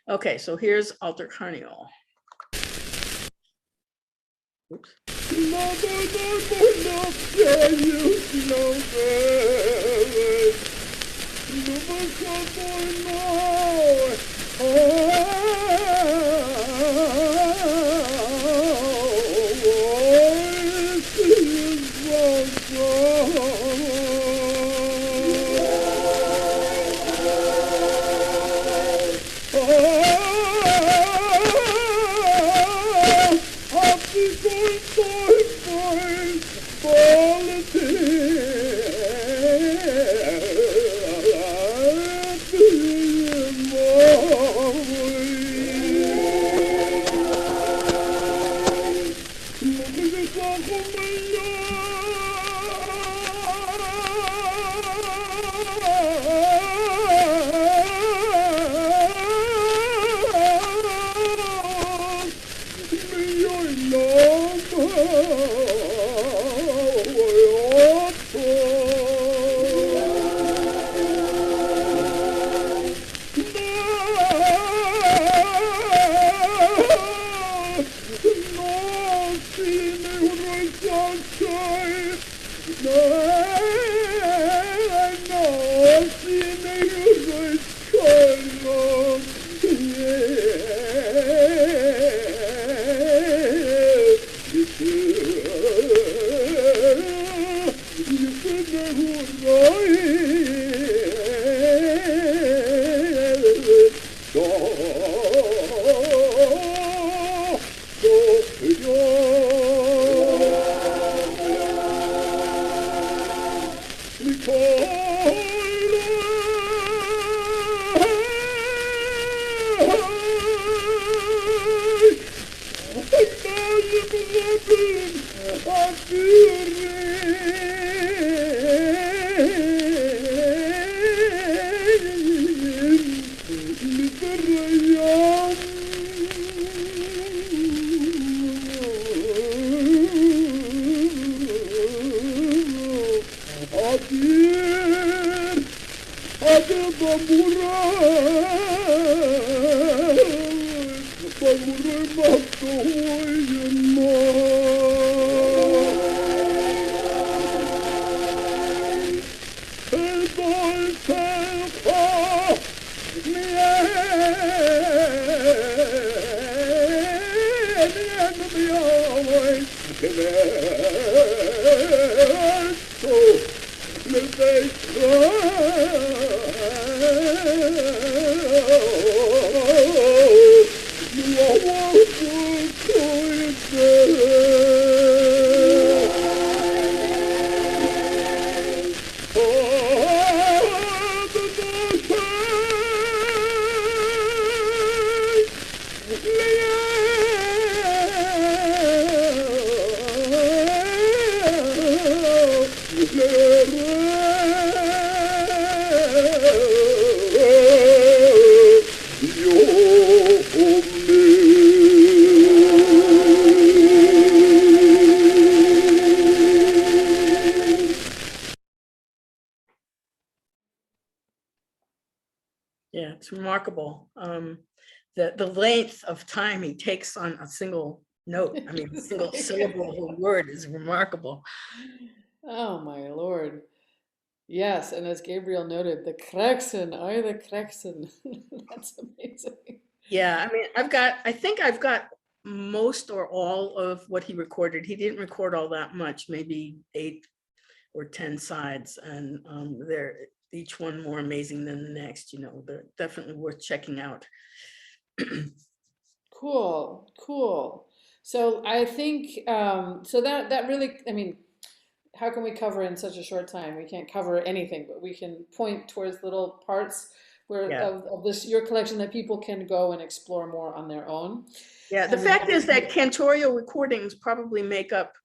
Okay, so here's Alter Carniel. Oops. Yeah, it's remarkable. The length of time he takes on a single note. I mean, a single syllable of a word is remarkable. Oh my Lord. Yes, and as Gabriel noted, the Krexen, I the Krexen. That's amazing. Yeah, I mean, I think I've got most or all of what he recorded. He didn't record all that much, maybe 8 or 10 sides, and they're each one more amazing than the next. You know, they're definitely worth checking out. Cool, cool. So I think so that really, I mean, how can we cover in such a short time? We can't cover anything, but we can point towards little parts where Yeah. of this your collection that people can go and explore more on their own. Yeah, the And fact then- is that cantorial recordings probably make up,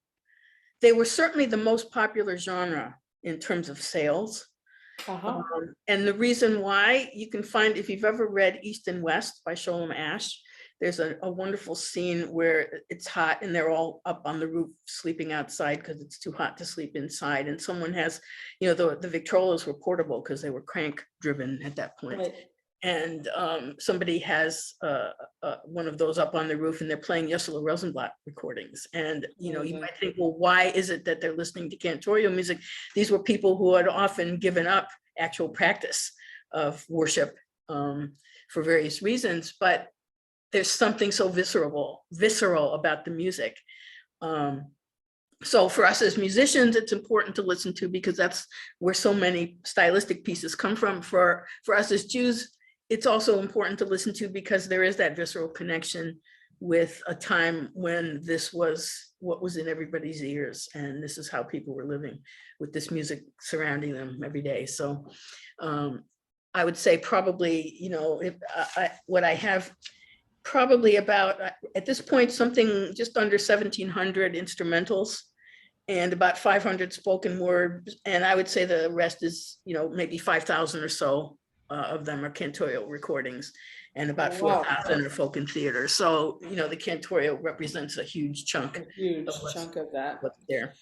they were certainly the most popular genre in terms of sales. Uh-huh. And the reason why, you can find, if you've ever read East and West by Sholem Asch, there's a wonderful scene where it's hot and they're all up on the roof sleeping outside because it's too hot to sleep inside. And someone has, you know, the Victrolas were portable because they were crank driven at that point. Right. And somebody has one of those up on the roof and they're playing Yesela Rosenblatt recordings. And, you know, you might think, well, why is it that they're listening to cantorial music? These were people who had often given up actual practice of worship for various reasons, but there's something so visceral about the music. So for us as musicians, it's important to listen to because that's where so many stylistic pieces come from. For us as Jews, it's also important to listen to because there is that visceral connection with a time when this was what was in everybody's ears. And this is how people were living with this music surrounding them every day. So I would say probably, you know, what I have probably about, at this point, something just under 1,700 instrumentals and about 500 spoken words. And I would say the rest is, you know, maybe 5,000 or so of them are cantorial recordings and about 4,000 are folk and theater. So, you know, the cantorial represents a huge chunk. A huge chunk of that. What's there.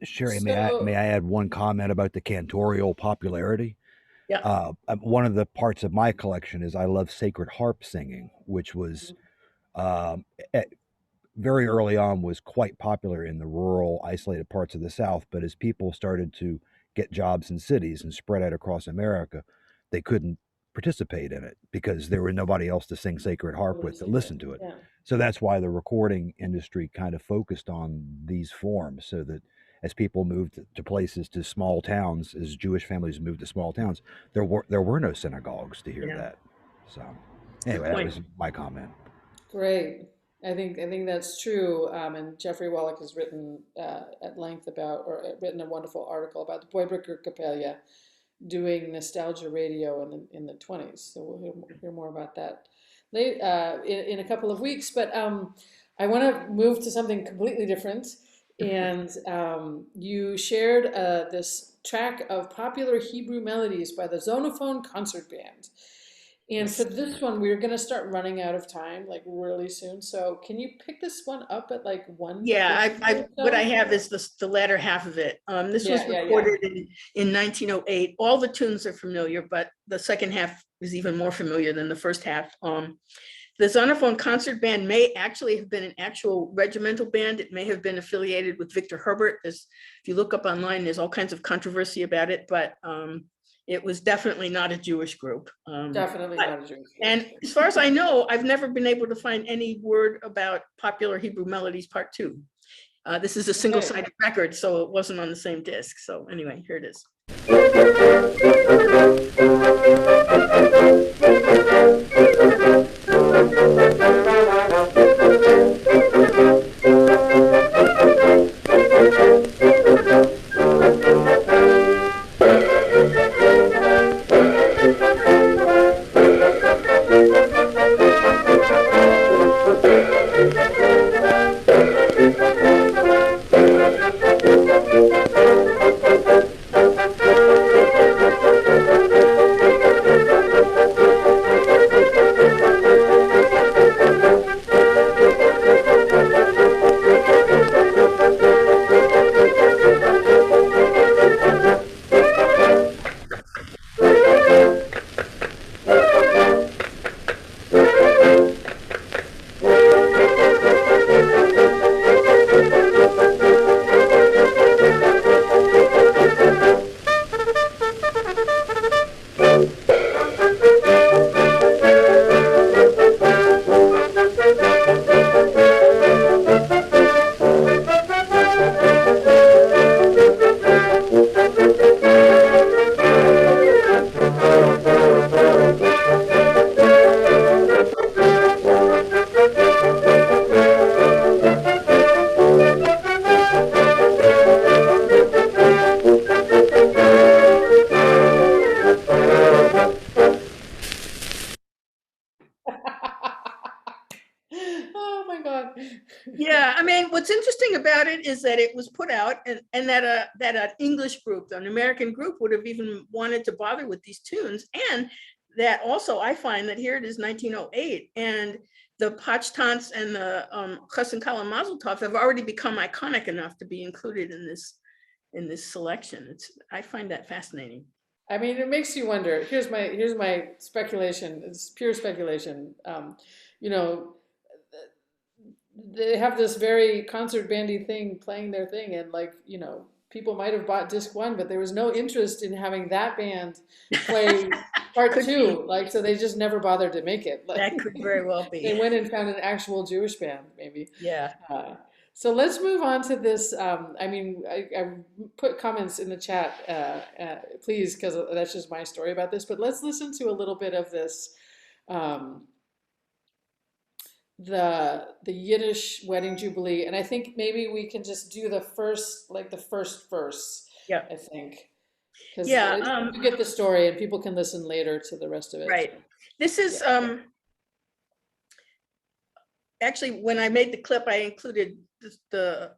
Sherry, So- may I add one comment about the cantorial popularity? Yeah. One of the parts of my collection is I love sacred harp singing, which was very early on was quite popular in the rural, isolated parts of the South. But as people started to get jobs in cities and spread out across America, they couldn't participate in it because there were nobody else to sing sacred harp with to listen to it. Yeah. So that's why the recording industry kind of focused on these forms, so that as people moved to places, to small towns, as Jewish families moved to small towns, there were no synagogues to hear that. So anyway, that was my comment. Great. I think that's true. And Jeffrey Wallach has written at length about, or written a wonderful article about the Boybrucker Capella doing nostalgia radio in the 20s. So we'll hear more about that late in a couple of weeks. But I want to move to something completely different. And you shared this track of popular Hebrew melodies by the Zonophone Concert Band. And for this one, we're going to start running out of time, like really soon. So can you pick this one up at like 1? Yeah, what I have is the latter half of it. This was recorded in 1908. All the tunes are familiar, but the second half is even more familiar than the first half. The Zonophone Concert Band may actually have been an actual regimental band. It may have been affiliated with Victor Herbert. If you look up online, there's all kinds of controversy about it, but it was definitely not a Jewish group. Definitely not a Jewish group. And as far as I know, I've never been able to find any word about Popular Hebrew Melodies Part 2. This is a single-sided record, so it wasn't on the same disc. So anyway, here it is. Yeah, I mean, what's interesting about it is that it was put out and that an English group, an American group would have even wanted to bother with these tunes. And that also I find that here it is 1908 and the Pachtans and the Chassan Kala Mazel Tov have already become iconic enough to be included in this selection. I find that fascinating. I mean, it makes you wonder. Here's my speculation. It's pure speculation. You know, they have this very concert bandy thing playing their thing, and like, you know, people might have bought disc one, but there was no interest in having that band play part Could two. be. Like, so they just never bothered to make it. Like, That could very well they be. went and found an actual Jewish band, maybe. Yeah. So let's move on to this. I mean, I put comments in the chat, please, because that's just my story about this. But let's listen to a little bit of this, the Yiddish Wedding Jubilee, and I think maybe we can just do the first verse. Yeah. I think, because Yeah. you get the story, and people can listen later to the rest of it. Right. This is Yeah. actually, when I made the clip, I included the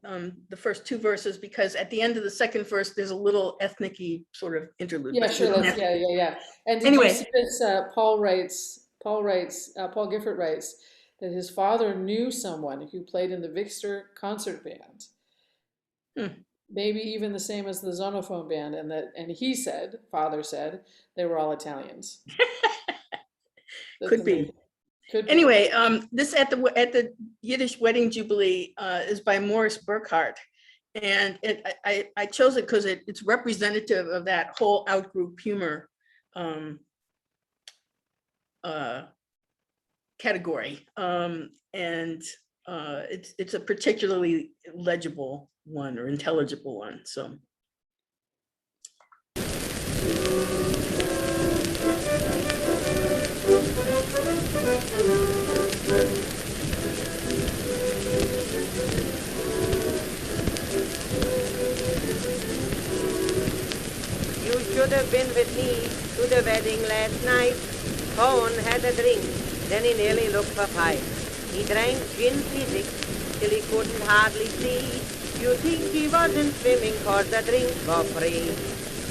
first two verses because at the end of the second verse, there's a little ethnic-y sort of interlude. Yeah, but sure. Yeah. And did Anyway. you see this? Paul Gifford writes that his father knew someone who played in the Vixter concert band, maybe even the same as the Zonophone band, and he said, father said, they were all Italians. Could be. Anyway, this at the Yiddish Wedding Jubilee is by Morris Burkhardt, and I chose it because it's representative of that whole outgroup humor category, and it's a particularly legible one or intelligible one. So. You should have been with me to the wedding last night. Cohen had a drink, then he nearly looked for fight. He drank gin physic till he couldn't hardly see. You think he wasn't swimming 'cause the drink was free.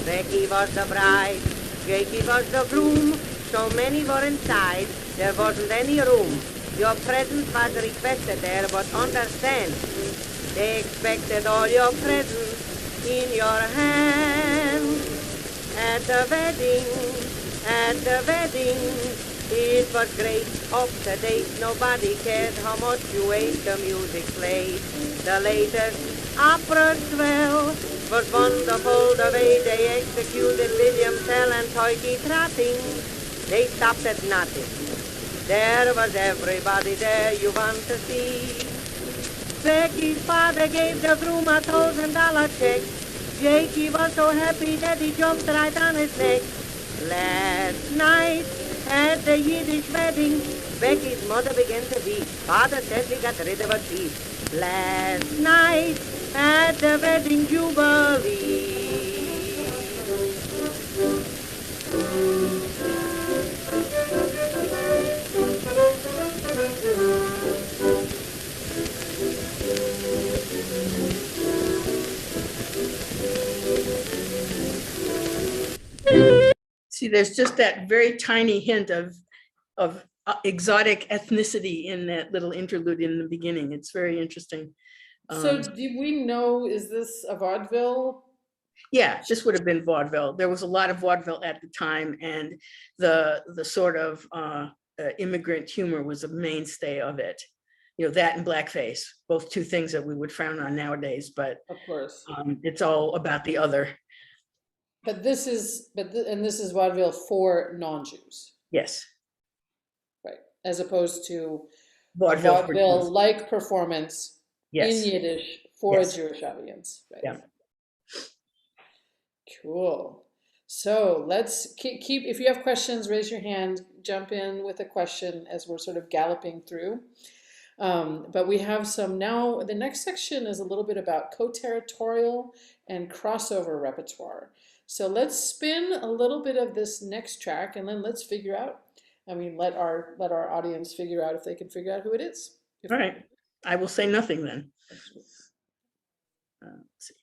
Becky was the bride, Jakey was the groom. So many were inside, there wasn't any room. Your presence was requested there, but understand, they expected all your presents in your hand. At the wedding, it was great, up to date, nobody cared how much you ate, the music played. The latest opera swell was wonderful, the way they executed William Tell and Toiki Trotting. They stopped at nothing. There was everybody there you want to see. Becky's father gave the groom $1,000 check. Jakey was so happy that he jumped right on his neck. Last night at the Yiddish wedding, Becky's mother began to weep. Father said we got rid of her teeth. Last night at the wedding jubilee. See, there's just that very tiny hint of exotic ethnicity in that little interlude in the beginning. It's very interesting. So do we know, is this a vaudeville? Yeah, this would have been vaudeville. There was a lot of vaudeville at the time, and the sort of immigrant humor was a mainstay of it. You know, that and blackface, both two things that we would frown on nowadays, but Of course. it's all about the other. But this is vaudeville for non-Jews. Yes. Right. As opposed to Vaudeville, vaudeville-like performance yes. in Yiddish for Yes. a Jewish audience. Right. Yeah. Cool. So let's keep, if you have questions, raise your hand, jump in with a question as we're sort of galloping through. But we have some now, the next section is a little bit about co-territorial and crossover repertoire. So let's spin a little bit of this next track and then let's figure out, I mean, let our audience figure out if they can figure out who it is. All right. I will say nothing then. Let's see.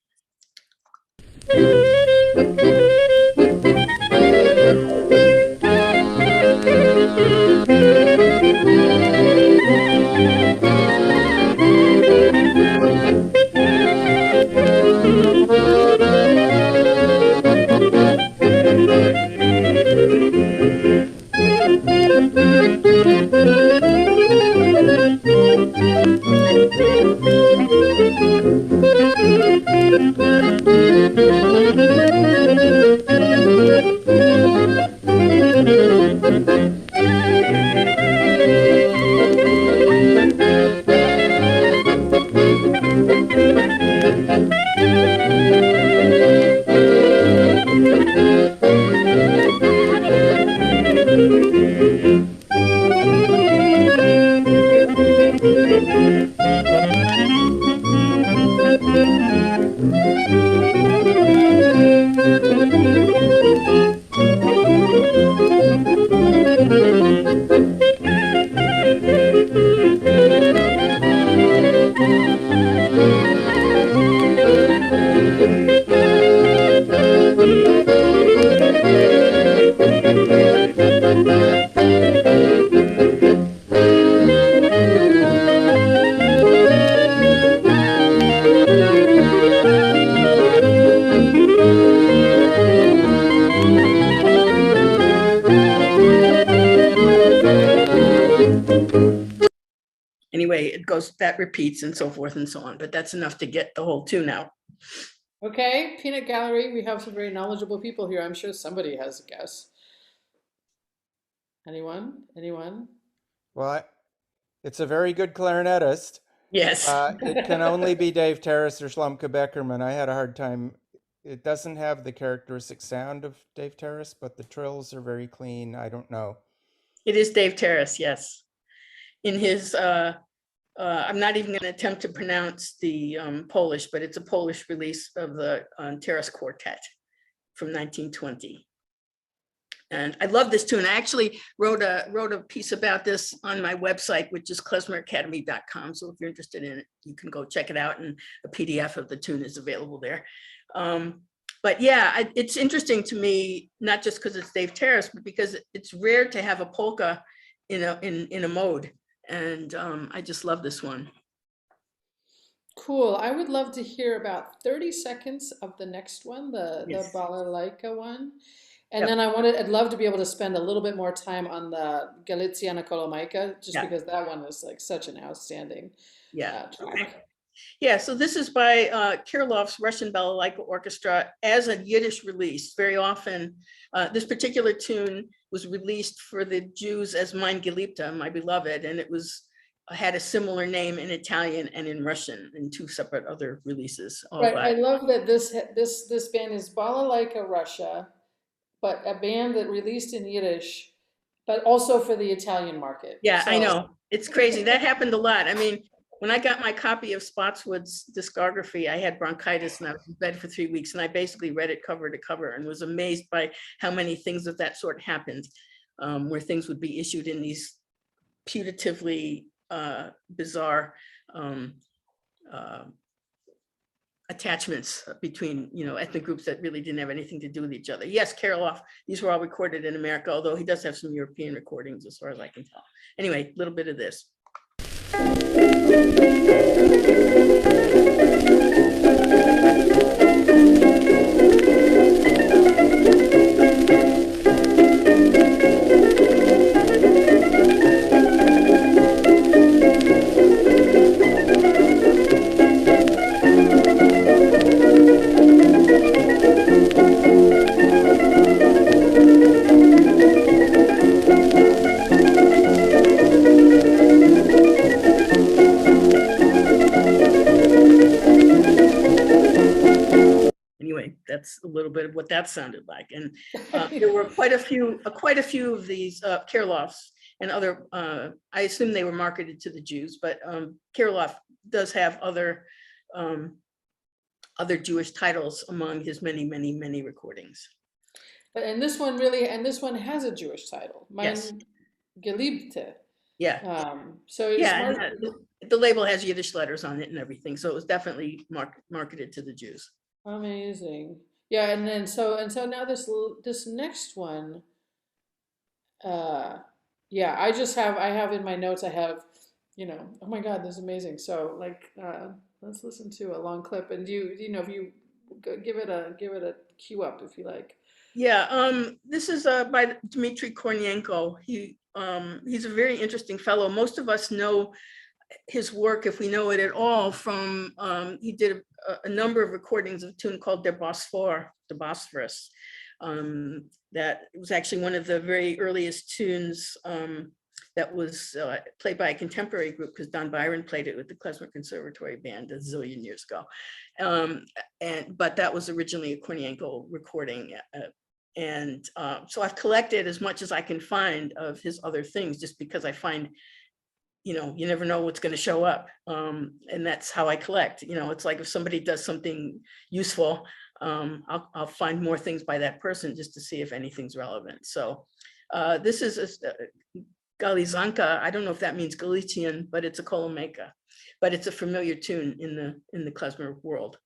Anyway, it goes, that repeats and so forth and so on, but that's enough to get the whole tune out. Okay, Peanut Gallery, we have some very knowledgeable people here. I'm sure somebody has a guess. Anyone? Anyone? Well, it's a very good clarinetist. Yes. It can only be Dave Terrace or Slumka Beckerman. I had a hard time. It doesn't have the characteristic sound of Dave Terrace, but the trills are very clean. I don't know. It is Dave Terrace, yes. In his, I'm not even going to attempt to pronounce the Polish, but it's a Polish release of the Terrace Quartet from 1920. And I love this tune. I actually wrote a piece about this on my website, which is klezmeracademy.com. So if you're interested in it, you can go check it out, and a PDF of the tune is available there. But yeah, it's interesting to me, not just because it's Dave Terrace, but because it's rare to have a polka in a mode. And I just love this one. Cool. I would love to hear about 30 seconds of the next one, the Yes. balalaika one. And Yep. then I'd love to be able to spend a little bit more time on the Galiziana Kolomaika, just Yeah. because that one is like such an outstanding Yeah. track. Yeah, so this is by Kirilov's Russian Balalaika Orchestra as a Yiddish release. Very often, this particular tune was released for the Jews as Mein Geliebter, My Beloved, and it had a similar name in Italian and in Russian in two separate other releases. Right. I love that this band is Balalaika Russia, but a band that released in Yiddish, but also for the Italian market. Yeah, So, I know. It's crazy. That happened a lot. I mean, when I got my copy of Spotswood's discography, I had bronchitis and I was in bed for 3 weeks, and I basically read it cover to cover and was amazed by how many things of that sort happened, where things would be issued in these putatively bizarre attachments between, ethnic groups that really didn't have anything to do with each other. Yes, Karloff, these were all recorded in America, although he does have some European recordings as far as I can tell. Anyway, a little bit of this. Anyway, that's a little bit of what that sounded like. And there were quite a few of these Kirloffs and other, I assume they were marketed to the Jews, but Kirloff does have other Jewish titles among his many, many, many recordings. and this one has a Jewish title. Mein Yes. Geliebte. Yeah. So it's Yeah, smart. and the label has Yiddish letters on it and everything, so it was definitely marketed to the Jews. Amazing. Yeah, and then so now this next one, yeah, I have in my notes, I have, oh my God, this is amazing. So like, let's listen to a long clip, and if you give it a cue up if you like. Yeah, this is by Dmitry Kornyenko. He's a very interesting fellow. Most of us know his work, if we know it at all, from he did a number of recordings of a tune called the Bosphorus. That was actually one of the very earliest tunes that was played by a contemporary group, because Don Byron played it with the Klezmer Conservatory Band a zillion years ago. But that was originally a Kornyenko recording. So I've collected as much as I can find of his other things, just because I find, you never know what's going to show up. And that's how I collect. It's like if somebody does something useful, I'll find more things by that person just to see if anything's relevant. So this is Galizanka. I don't know if that means Galician, but it's a Kolomeka, but it's a familiar tune in the klezmer world.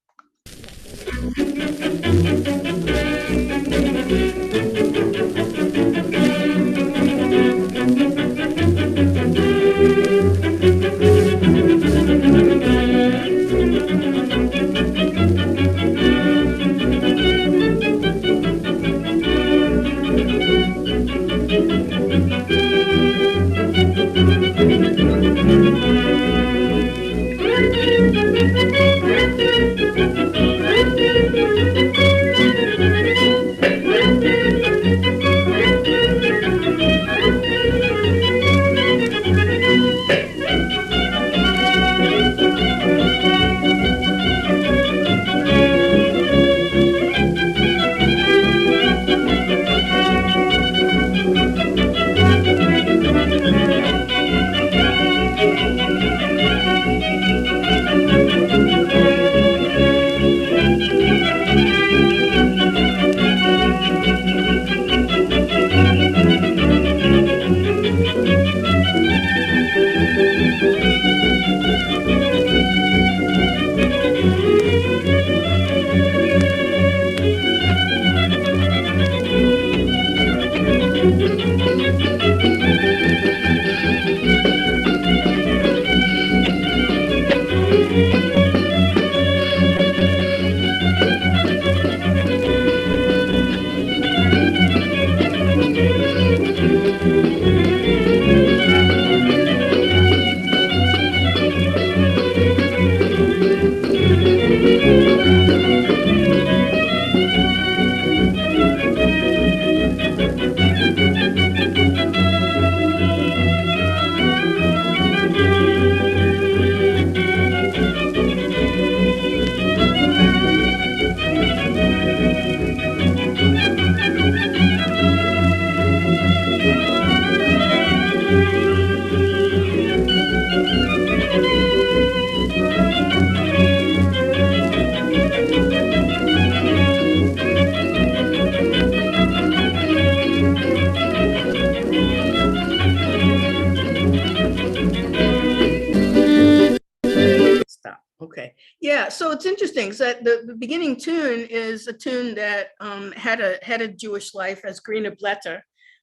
Okay, yeah, so it's interesting that the beginning tune is a tune that had a Jewish life as Grina Blätter,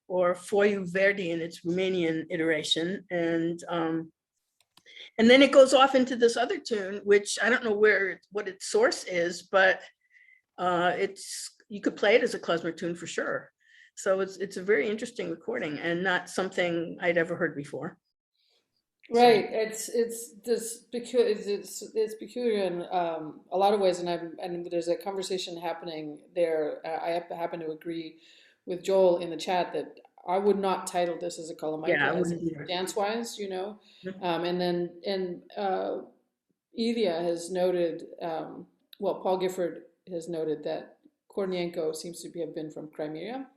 or Foiu Verdi in its Romanian iteration, and then it goes off into this other tune, which I don't know what its source is, but you could play it as a klezmer tune for sure. So it's a very interesting recording and not something I'd ever heard before. Right, it's peculiar in a lot of ways, and there's a conversation happening there. I happen to agree with Joel in the chat that I would not title this as a Kolomeka, dance-wise, and Ilya has noted, Paul Gifford has noted that Kornyenko seems to have been from Crimea,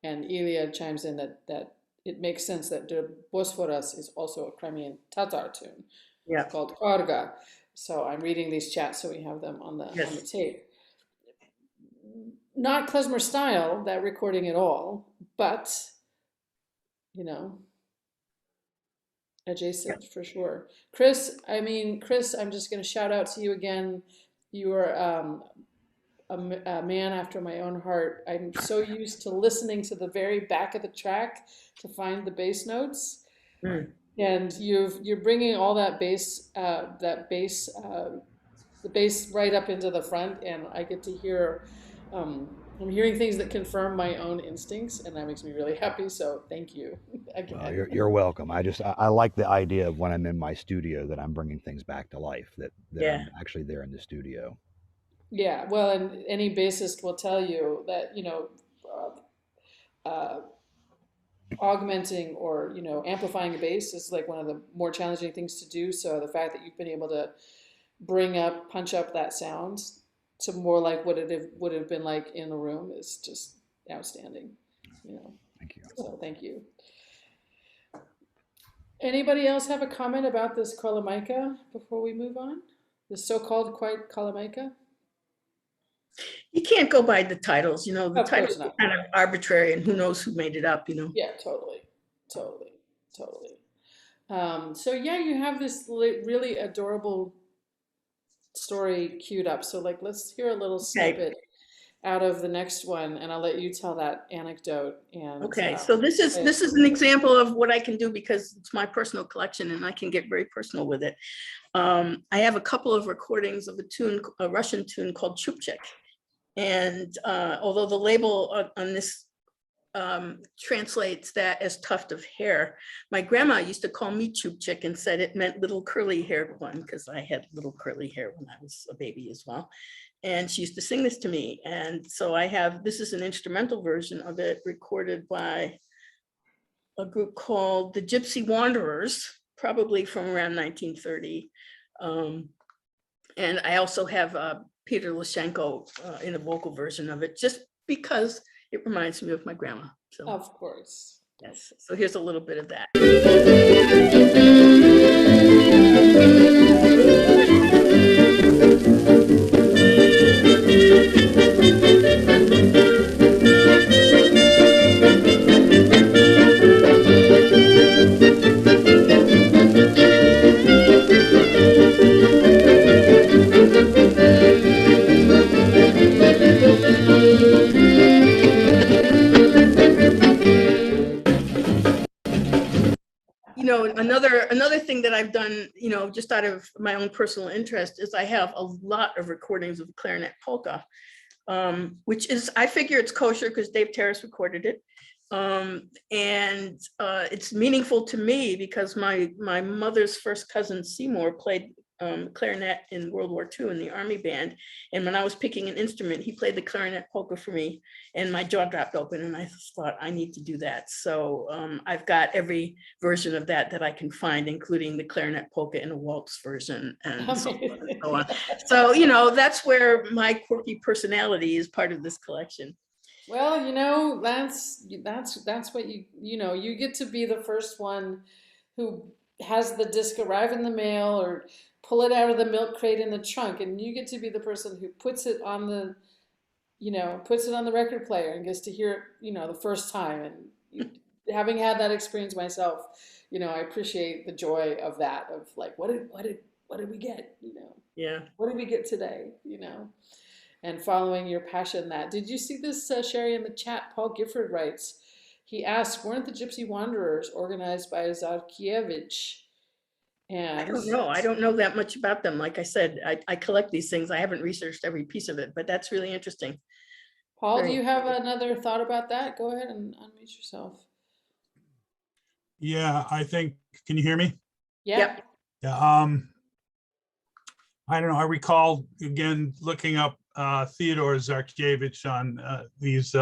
and Ilya chimes in that it makes sense that the Bosphorus is also a Crimean Tatar tune called Karga. So I'm reading these chats so we have them on the tape. Not klezmer style, that recording at all, but, adjacent for sure. Chris, I'm just going to shout out to you again. You are a man after my own heart. I'm so used to listening to the very back of the track to find the bass notes. Mm. And you're bringing all that bass, the bass right up into the front, and I get to hear, I'm hearing things that confirm my own instincts, and that makes me really happy. So thank you again. Well, you're welcome. I like the idea of when I'm in my studio that I'm bringing things back to life, that Yeah. I'm actually there in the studio. Yeah, well, and any bassist will tell you that, augmenting or, amplifying a bass is like one of the more challenging things to do. So the fact that you've been able to punch up that sound to more like what it would have been like in the room is just outstanding, Thank you. So thank you. Anybody else have a comment about this Kolomyka before we move on? The so-called quiet Kolomyka? You can't go by the titles, the Of course titles are not. kind of arbitrary and who knows who made it up, Yeah, totally. So yeah, you have this really adorable story queued up. So let's hear a little snippet out of the next one, and I'll let you tell that anecdote. And Okay, so this is an example of what I can do because it's my personal collection and I can get very personal with it. I have a couple of recordings of a Russian tune called Chupchik. And although the label on this translates that as tuft of hair, my grandma used to call me Chupchik and said it meant little curly haired one because I had little curly hair when I was a baby as well. And she used to sing this to me. And so this is an instrumental version of it recorded by a group called the Gypsy Wanderers, probably from around 1930. And I also have Peter Lashenko in a vocal version of it, just because it reminds me of my grandma. So, of course. Yes. So here's a little bit of that. Another thing that I've done, just out of my own personal interest is I have a lot of recordings of Clarinet Polka, which is, I figure it's kosher because Dave Terrace recorded it. And it's meaningful to me because my mother's first cousin Seymour played clarinet in World War II in the Army band. And when I was picking an instrument, he played the clarinet polka for me and my jaw dropped open and I thought I need to do that. So I've got every version of that I can find, including the clarinet polka in a waltz version and so on. So, that's where my quirky personality is part of this collection. Well, that's what you get to be the first one who has the disc arrive in the mail or pull it out of the milk crate in the trunk, and you get to be the person who puts it on the record player and gets to hear it, the first time. And having had that experience myself, I appreciate the joy of that, of like, what did we get? Yeah. What did we get today? And following your passion. Did you see this, Sherry, in the chat? Paul Gifford writes, he asked, weren't the Gypsy Wanderers organized by Zarkiewicz? And I don't know that much about them. Like I said, I collect these things. I haven't researched every piece of it, but that's really interesting. Paul, do you have another thought about that? Go ahead and unmute yourself. Yeah, I think, can you hear me? Yeah. Yeah. I don't know. I recall again looking up Theodore Zarkiewicz on these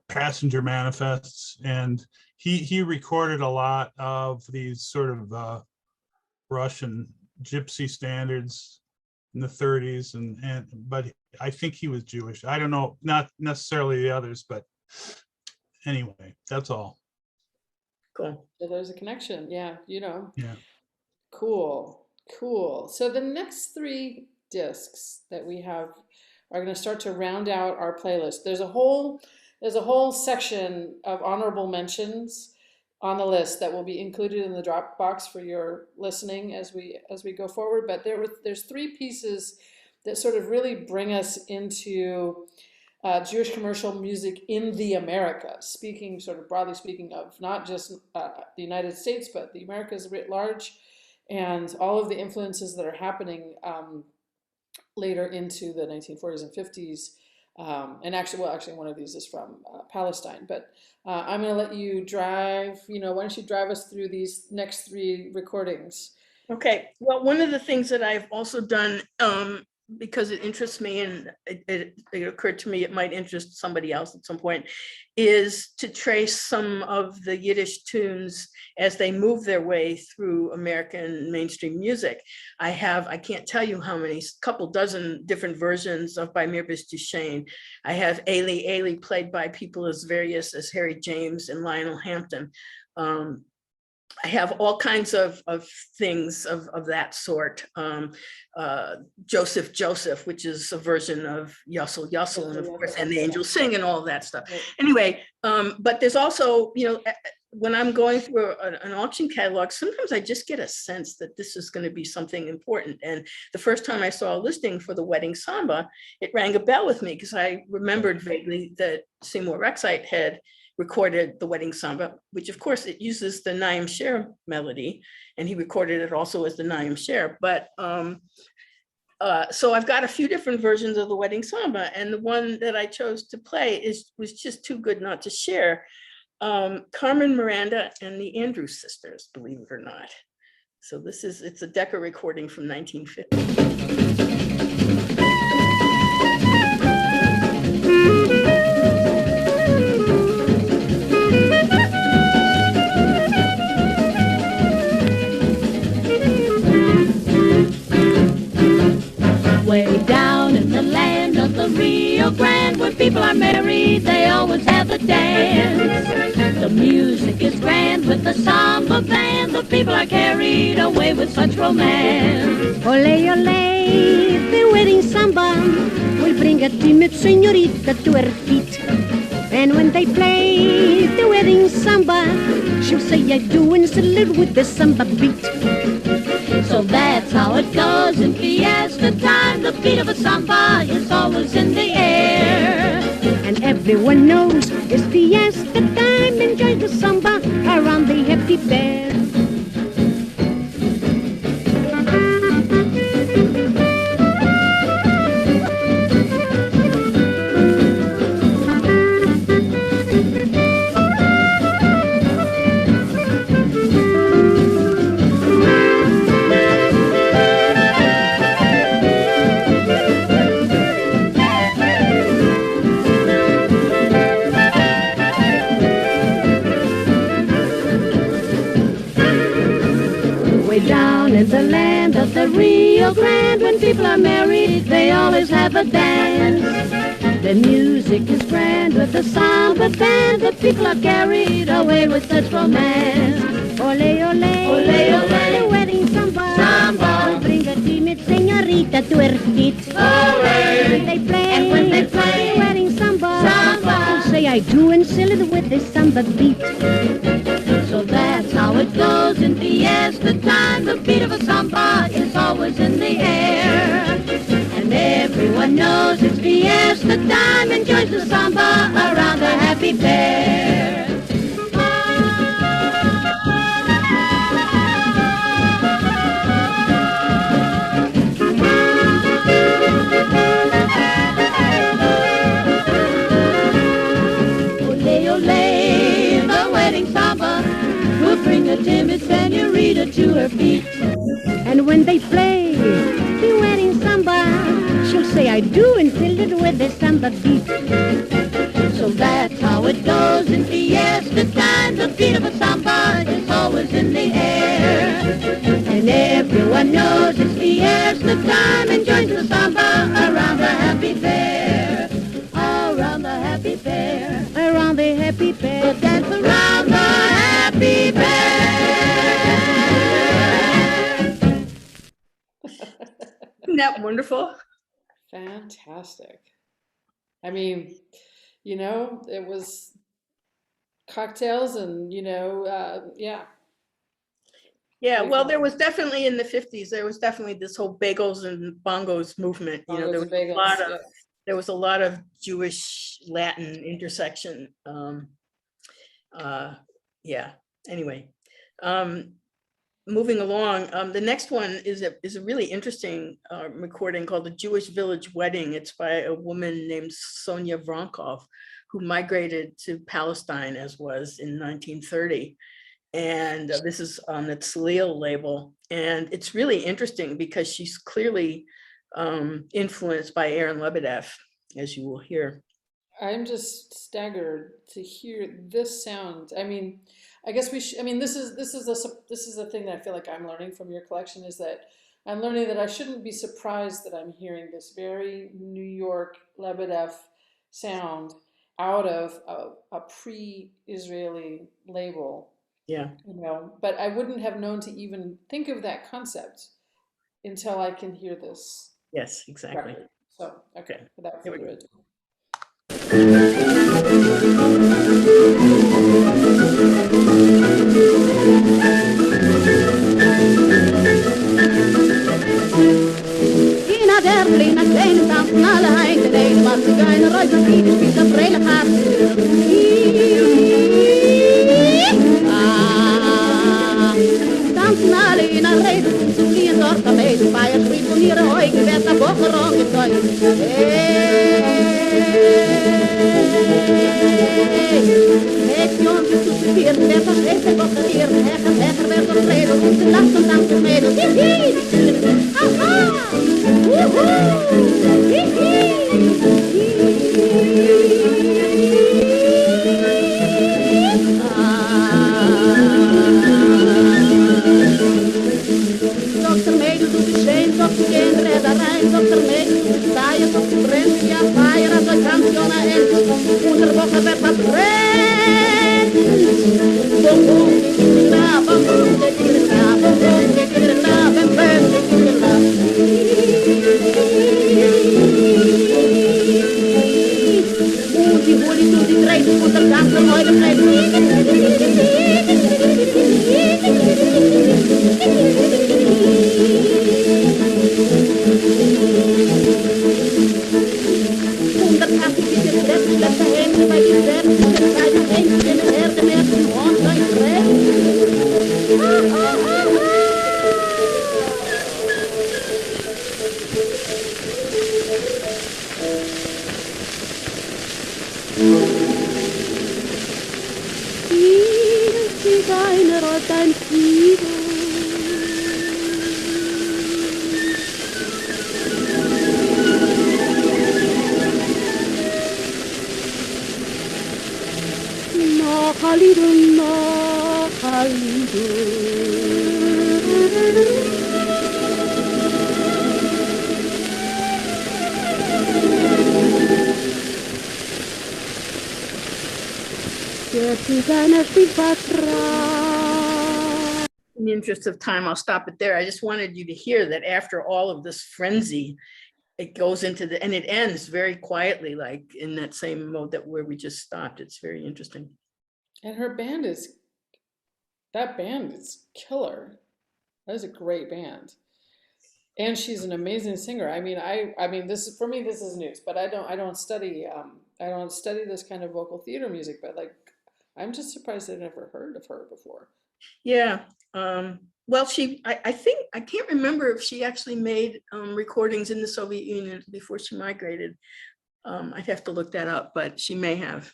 passenger manifests, and he recorded a lot of these sort of Russian gypsy standards in the 30s, but I think he was Jewish. I don't know, not necessarily the others, but anyway, that's all. Cool. So there's a connection. Yeah, Yeah. Cool. So the next 3 discs that we have are going to start to round out our playlist. There's a whole section of honorable mentions on the list that will be included in the Dropbox for your listening as we go forward. But there's three pieces that sort of really bring us into Jewish commercial music in the Americas, speaking sort of broadly speaking of not just the United States, but the Americas writ large, and all of the influences that are happening later into the 1940s and 50s. And actually one of these is from Palestine, but I'm going to let you drive, why don't you drive us through these next three recordings? Okay, well, one of the things that I've also done, because it interests me and it occurred to me it might interest somebody else at some point, is to trace some of the Yiddish tunes as they move their way through American mainstream music. I can't tell you how many, couple dozen different versions of By Mir Bist Du Shane. I have Ailey Ailey played by people as various as Harry James and Lionel Hampton. I have all kinds of things of that sort. Joseph, which is a version of Yussel Yussel, and of course, and the Angels Sing and all of that stuff. Right. Anyway, but there's also, when I'm going through an auction catalog, sometimes I just get a sense that this is going to be something important. And the first time I saw a listing for the Wedding Samba, it rang a bell with me because I remembered vaguely that Seymour Rexite had recorded the Wedding Samba, which of course it uses the Naim Sher melody, and he recorded it also as the Naim Sher. But so I've got a few different versions of the Wedding Samba, and the one that I chose to play was just too good not to share. Carmen Miranda and the Andrews Sisters, believe it or not. So it's a Decca recording from 1950. Way down in the land of the Rio Grande, when people are married, they always have a dance. The music is grand with the samba band. The people are carried away with such romance. Ole, ole, the wedding samba will bring a timid señorita to her feet. And when they play the wedding samba, she'll say, I do and salute with the samba beat. So that's how it goes in fiesta time. The beat of a samba is always in the air. And everyone knows it's fiesta time. Enjoy the samba around the happy bear. In the land of the Rio Grande, when people are married, they always have a dance. The music is grand with the samba band. The people are carried away with such romance. Ole, ole, ole, ole, the wedding samba, samba will bring a timid señorita to her feet. Ole, and when they play the wedding samba, samba, they'll say I do and salute with the samba beat. So that's how it goes in fiesta time. The beat of a samba is always in the air. And everyone knows it's fiesta time. Enjoys the samba around the happy pair. Ole, ole, the wedding samba will bring a timid senorita to her feet. And when they play the wedding samba, she'll say I do and fill it with the samba beat. So that's how it goes in fiesta time. The beat of a samba is always in the air. And everyone knows it's fiesta time. And joins the samba around the happy fair. Around the happy fair. Around the happy fair. So dance around the happy fair. Isn't that wonderful? Fantastic. I mean, it was cocktails and, yeah. Yeah, Very well, cool. there was definitely in the 50s, there was definitely this whole bagels and bongos movement. Bongos There and was a bagels, lot of yeah. there was a lot of Jewish Latin intersection. Yeah. Anyway, moving along, the next one is a really interesting recording called "The Jewish Village Wedding." It's by a woman named Sonia Vronkov, who migrated to Palestine as was in 1930. And this is on the Tzlil label. And it's really interesting because she's clearly influenced by Aaron Lebedev, as you will hear. I'm just staggered to hear this sound. I mean, I guess we should, I mean, this is a thing that I feel like I'm learning from your collection, is that I'm learning that I shouldn't be surprised that I'm hearing this very New York Lebedev sound out of a pre-Israeli label. Yeah. But I wouldn't have known to even think of that concept until I can hear this. Yes, exactly. Record. So, okay, without Here we further go. ado. In a der kleine kleine tanzen allein, de ene was de kleine ruiter fiets, spielt een vrede gaat. Tanzen alle in een reden, die een dorp aan mee, de paaiers schiet van hier een hooi, die werd naar boven rondgegooid. Het jongetje tot de vierde werd als eerste op de eer, hegger werd op vrede, om te lachen dansen mee. Haha! Dokter Meijden doet de scheen, dokter kinderen en de rijn, dokter Meijden doet de staaien, dokter Brent, ja, fire, als een kampioen en onder wochen werd dat rent. Bom, bom, dikkerla, bom, bom, dikkerla, bom, bom, dikkerla, bom, bom, dikkerla. Die holy doet die trein, moet er dansen, mooi de trein. In the interest of time, I'll stop it there. I just wanted you to hear that after all of this frenzy, it goes into and it ends very quietly, like in that same mode where we just stopped. It's very interesting. And that band is killer. That is a great band. And she's an amazing singer. I mean, this is, for me, this is news, but I don't study this kind of vocal theater music, but like, I'm just surprised I'd never heard of her before. Yeah. Well, I think, I can't remember if she actually made recordings in the Soviet Union before she migrated. I'd have to look that up, but she may have.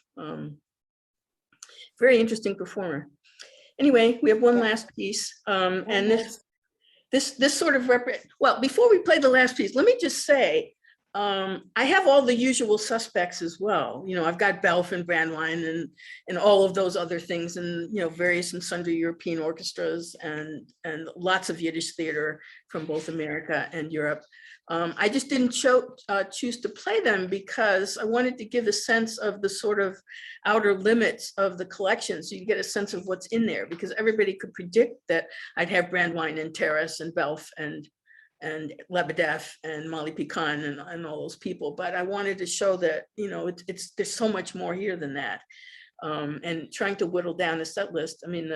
Very interesting performer. Anyway, we have one last piece, and this sort of well, before we play the last piece, let me just say, I have all the usual suspects as well. I've got Belf and Brandwein and all of those other things, and various and sundry European orchestras and lots of Yiddish theater from both America and Europe. I just didn't choose to play them because I wanted to give a sense of the sort of outer limits of the collection, so you get a sense of what's in there, because everybody could predict that I'd have Brandwein and Terrace and Belf and Lebedev and Molly Pecan and all those people, but I wanted to show that there's so much more here than that. and trying to whittle down the set list. I mean,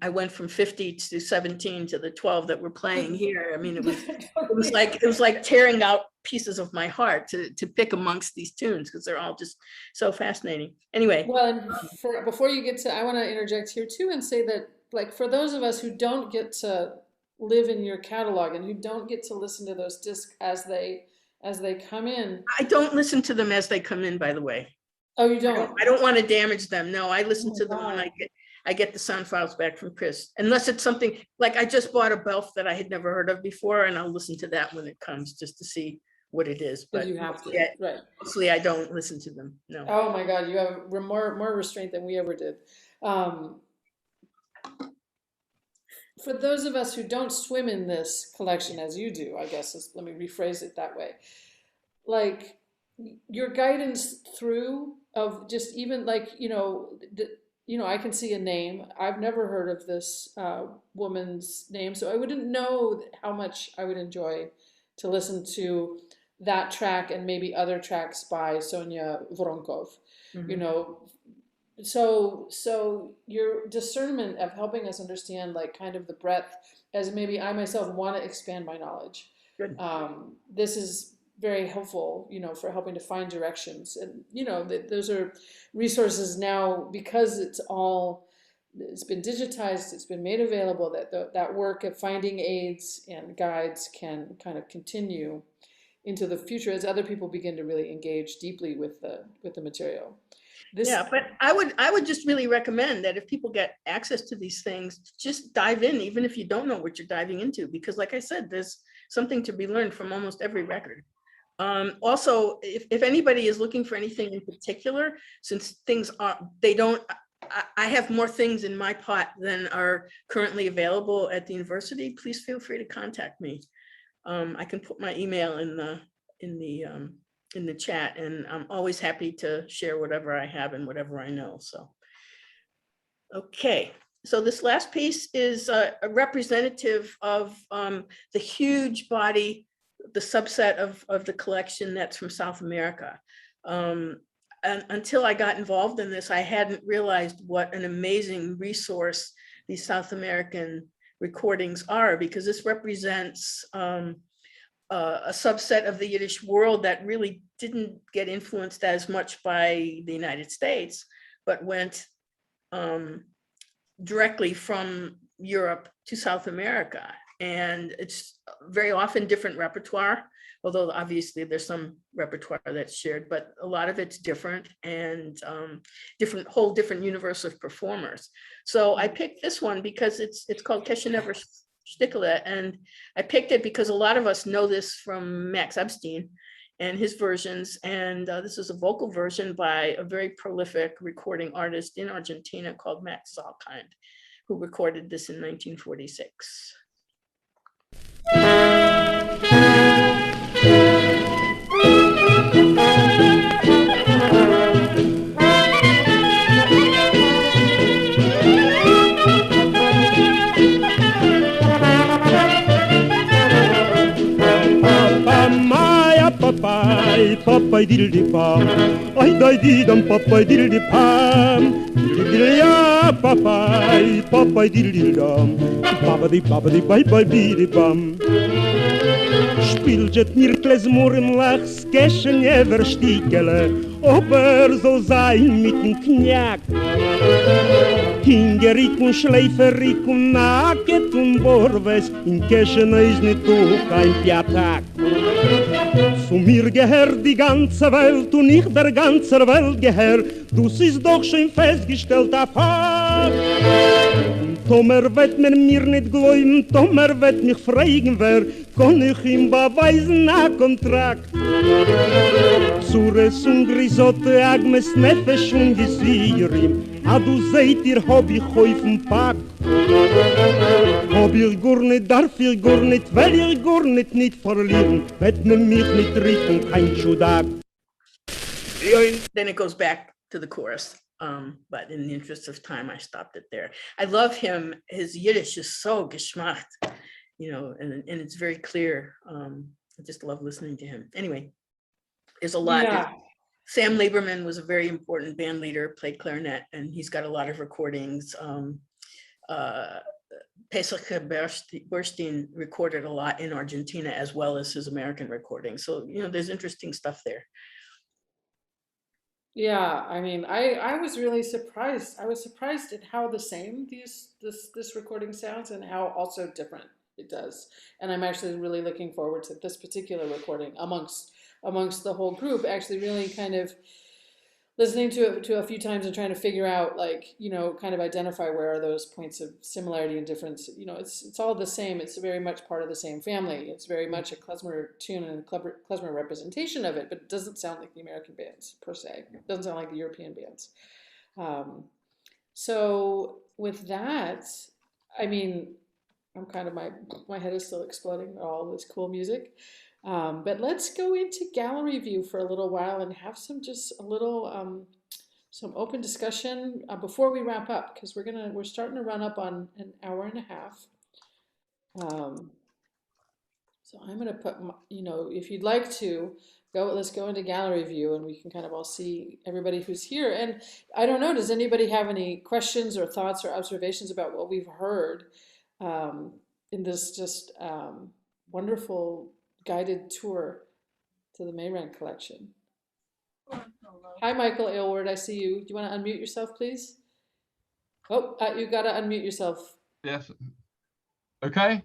I went from 50 to 17 to the 12 that we're playing here. I mean, it was like tearing out pieces of my heart to pick amongst these tunes, because they're all just so fascinating. Anyway. Well, and before you get to, I want to interject here too and say that, like, for those of us who don't get to live in your catalog and who don't get to listen to those discs as they come in. I don't listen to them as they come in, by the way. Oh, you don't? I don't want to damage them. No, I listen to them when I get the sound files back from Chris, unless it's something like I just bought a Belf that I had never heard of before, and I'll listen to that when it comes just to see what it is. But you have to, right? Mostly, I don't listen to them. No. Oh my God, you have more restraint than we ever did. For those of us who don't swim in this collection as you do, I guess, let me rephrase it that way. Like, your guidance through of just even like, I can see a name. I've never heard of this woman's name, so I wouldn't know how much I would enjoy to listen to that track and maybe other tracks by Sonia Voronkov. So your discernment of helping us understand, like, kind of the breadth, as maybe I myself want to expand my knowledge. Good. This is very helpful, for helping to find directions. And, those are resources now, because it's been digitized, it's been made available, that work of finding aids and guides can kind of continue into the future as other people begin to really engage deeply with the material. But I would just really recommend that if people get access to these things, just dive in, even if you don't know what you're diving into, because like I said, there's something to be learned from almost every record. Also, if anybody is looking for anything in particular, since things I have more things in my pot than are currently available at the university, please feel free to contact me. I can put my email in the chat, and I'm always happy to share whatever I have and whatever I know. So, okay. So this last piece is a representative of the huge body, the subset of the collection that's from South America. And until I got involved in this, I hadn't realized what an amazing resource these South American recordings are, because this represents a subset of the Yiddish world that really didn't get influenced as much by the United States, but went directly from Europe to South America. And it's very often different repertoire, although obviously there's some repertoire that's shared, but a lot of it's different, and whole different universe of performers. So I picked this one because it's called Keshenever Shtikele, and I picked it because a lot of us know this from Max Epstein and his versions, and this is a vocal version by a very prolific recording artist in Argentina called Max Zalkind, who recorded this in 1946. Papai diddly pam, I diddly dum papai diddly pam, diddly ya papai, papai diddly dum, babadi bye bye biddy bum. Spielt mir Klezmer im Lachs, Keshenever Shtikele, aber so sein mit dem Knack. Hingerik und Schleiferik und Nacket und Borwes, in Keshene ist nicht auch kein Piatak. Zu mir gehört die ganze Welt und nicht der ganze Welt gehört, das ist doch schon festgestellt ab. Tomer wird mir nicht glauben, Tomer wird mich fragen, wer kann ich ihm beweisen nach Kontrakt. Zures und Grisotte, Agmes Nefesh und Gesirim, du seht ihr, hab ich häufen Pack. Hab ich gar nicht, darf ich gar nicht, will ich gar nicht verlieren, wird mir mich nicht richten, kein Schudak. Then it goes back to the chorus. But in the interest of time, I stopped it there. I love him. His Yiddish is so geschmacht, and it's very clear. I just love listening to him. Anyway, there's a lot. Yeah. Sam Lieberman was a very important band leader, played clarinet, and he's got a lot of recordings. Pesach Bernstein recorded a lot in Argentina as well as his American recordings. So, you know, there's interesting stuff there. Yeah, I mean, I was really surprised. I was surprised at how the same this recording sounds and how also different it does. And I'm actually really looking forward to this particular recording amongst the whole group, actually really kind of listening to it a few times and trying to figure out, like, you know, kind of identify where are those points of similarity and difference. You know, it's all the same. It's very much part of the same family. It's very much a klezmer tune and a klezmer representation of it, but it doesn't sound like the American bands per se. It doesn't sound like the European bands. So with that, I mean, I'm kind of, my head is still exploding with all this cool music. But let's go into gallery view for a little while and have some open discussion before we wrap up, because we're starting to run up on an hour and a half. So I'm gonna put, you know, if you'd like to let's go into gallery view and we can kind of all see everybody who's here. And I don't know, does anybody have any questions or thoughts or observations about what we've heard in this just wonderful guided tour to the Mayrent collection? Hi, Michael Aylward, I see you. Do you want to unmute yourself, please? Oh, you got to unmute yourself. Yes. Okay.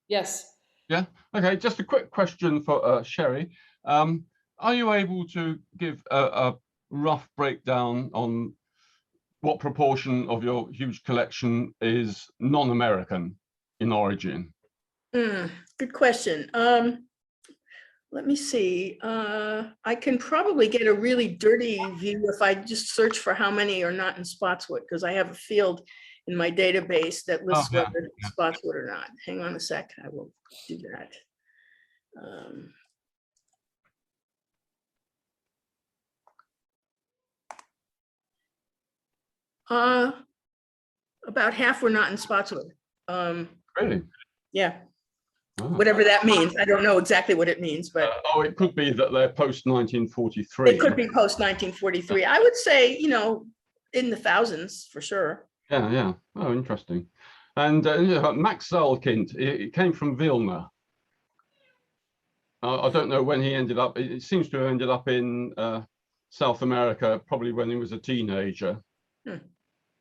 Yes. Yeah. Okay. Just a quick question for Sherry. Are you able to give a rough breakdown on what proportion of your huge collection is non-American in origin? Good question. Let me see. I can probably get a really dirty view if I just search for how many are not in Spotswood, because I have a field in my database that lists whether it's Spotswood or not. Hang on a sec, I will do that. About half were not in Spotswood. Really? Yeah. Oh. Whatever that means. I don't know exactly what it means, but it could be that they're post 1943. It could be post 1943. I would say, you know, in the thousands for sure. Yeah, yeah. Oh, interesting. And Max Zalkind, it came from Vilna. I don't know when he ended up. It seems to have ended up in South America, probably when he was a teenager.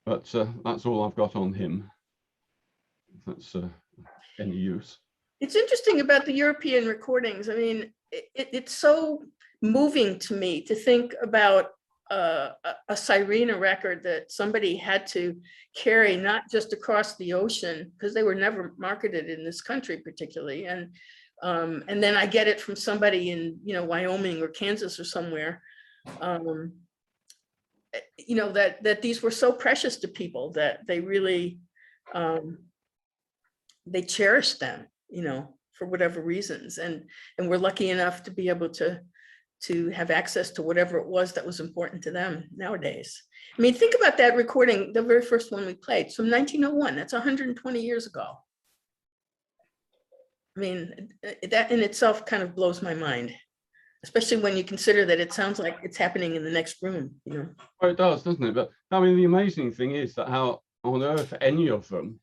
But that's all I've got on him. If that's any use. It's interesting about the European recordings. I mean, it's so moving to me to think about a Sirena record that somebody had to carry not just across the ocean, because they were never marketed in this country particularly, and then I get it from somebody in, you know, Wyoming or Kansas or somewhere, you know, that these were so precious to people that they really they cherished them, you know, for whatever reasons, and we're lucky enough to be able to have access to whatever it was that was important to them nowadays. I mean, think about that recording, the very first one we played, it's from 1901. That's 120 years ago. I mean, that in itself kind of blows my mind, especially when you consider that it sounds like it's happening in the next room, you know. Well, it does, doesn't it? But I mean, the amazing thing is that how on earth any of them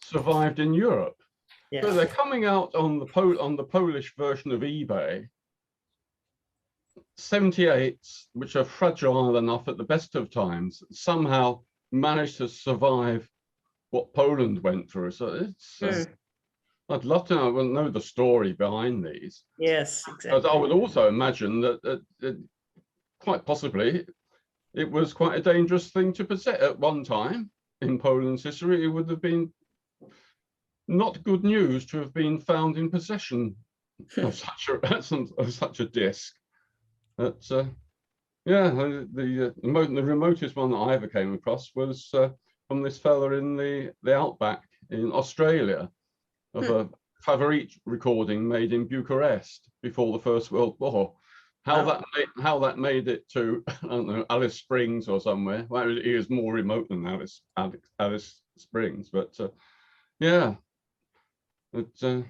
survived in Europe. Yeah. So they're coming out on the Polish version of eBay, 78s, which are fragile enough at the best of times, somehow managed to survive what Poland went through. So it's, I'd love to know the story behind these. Yes, exactly. But I would also imagine that quite possibly it was quite a dangerous thing to possess at one time in Poland's history. It would have been not good news to have been found in possession of such a disc. But yeah, the remotest one that I ever came across was from this fella in the outback in Australia, of a Favorit recording made in Bucharest before the First World War. How that made it to, I don't know, Alice Springs or somewhere. Well, it is more remote than Alice Springs, but yeah, we'll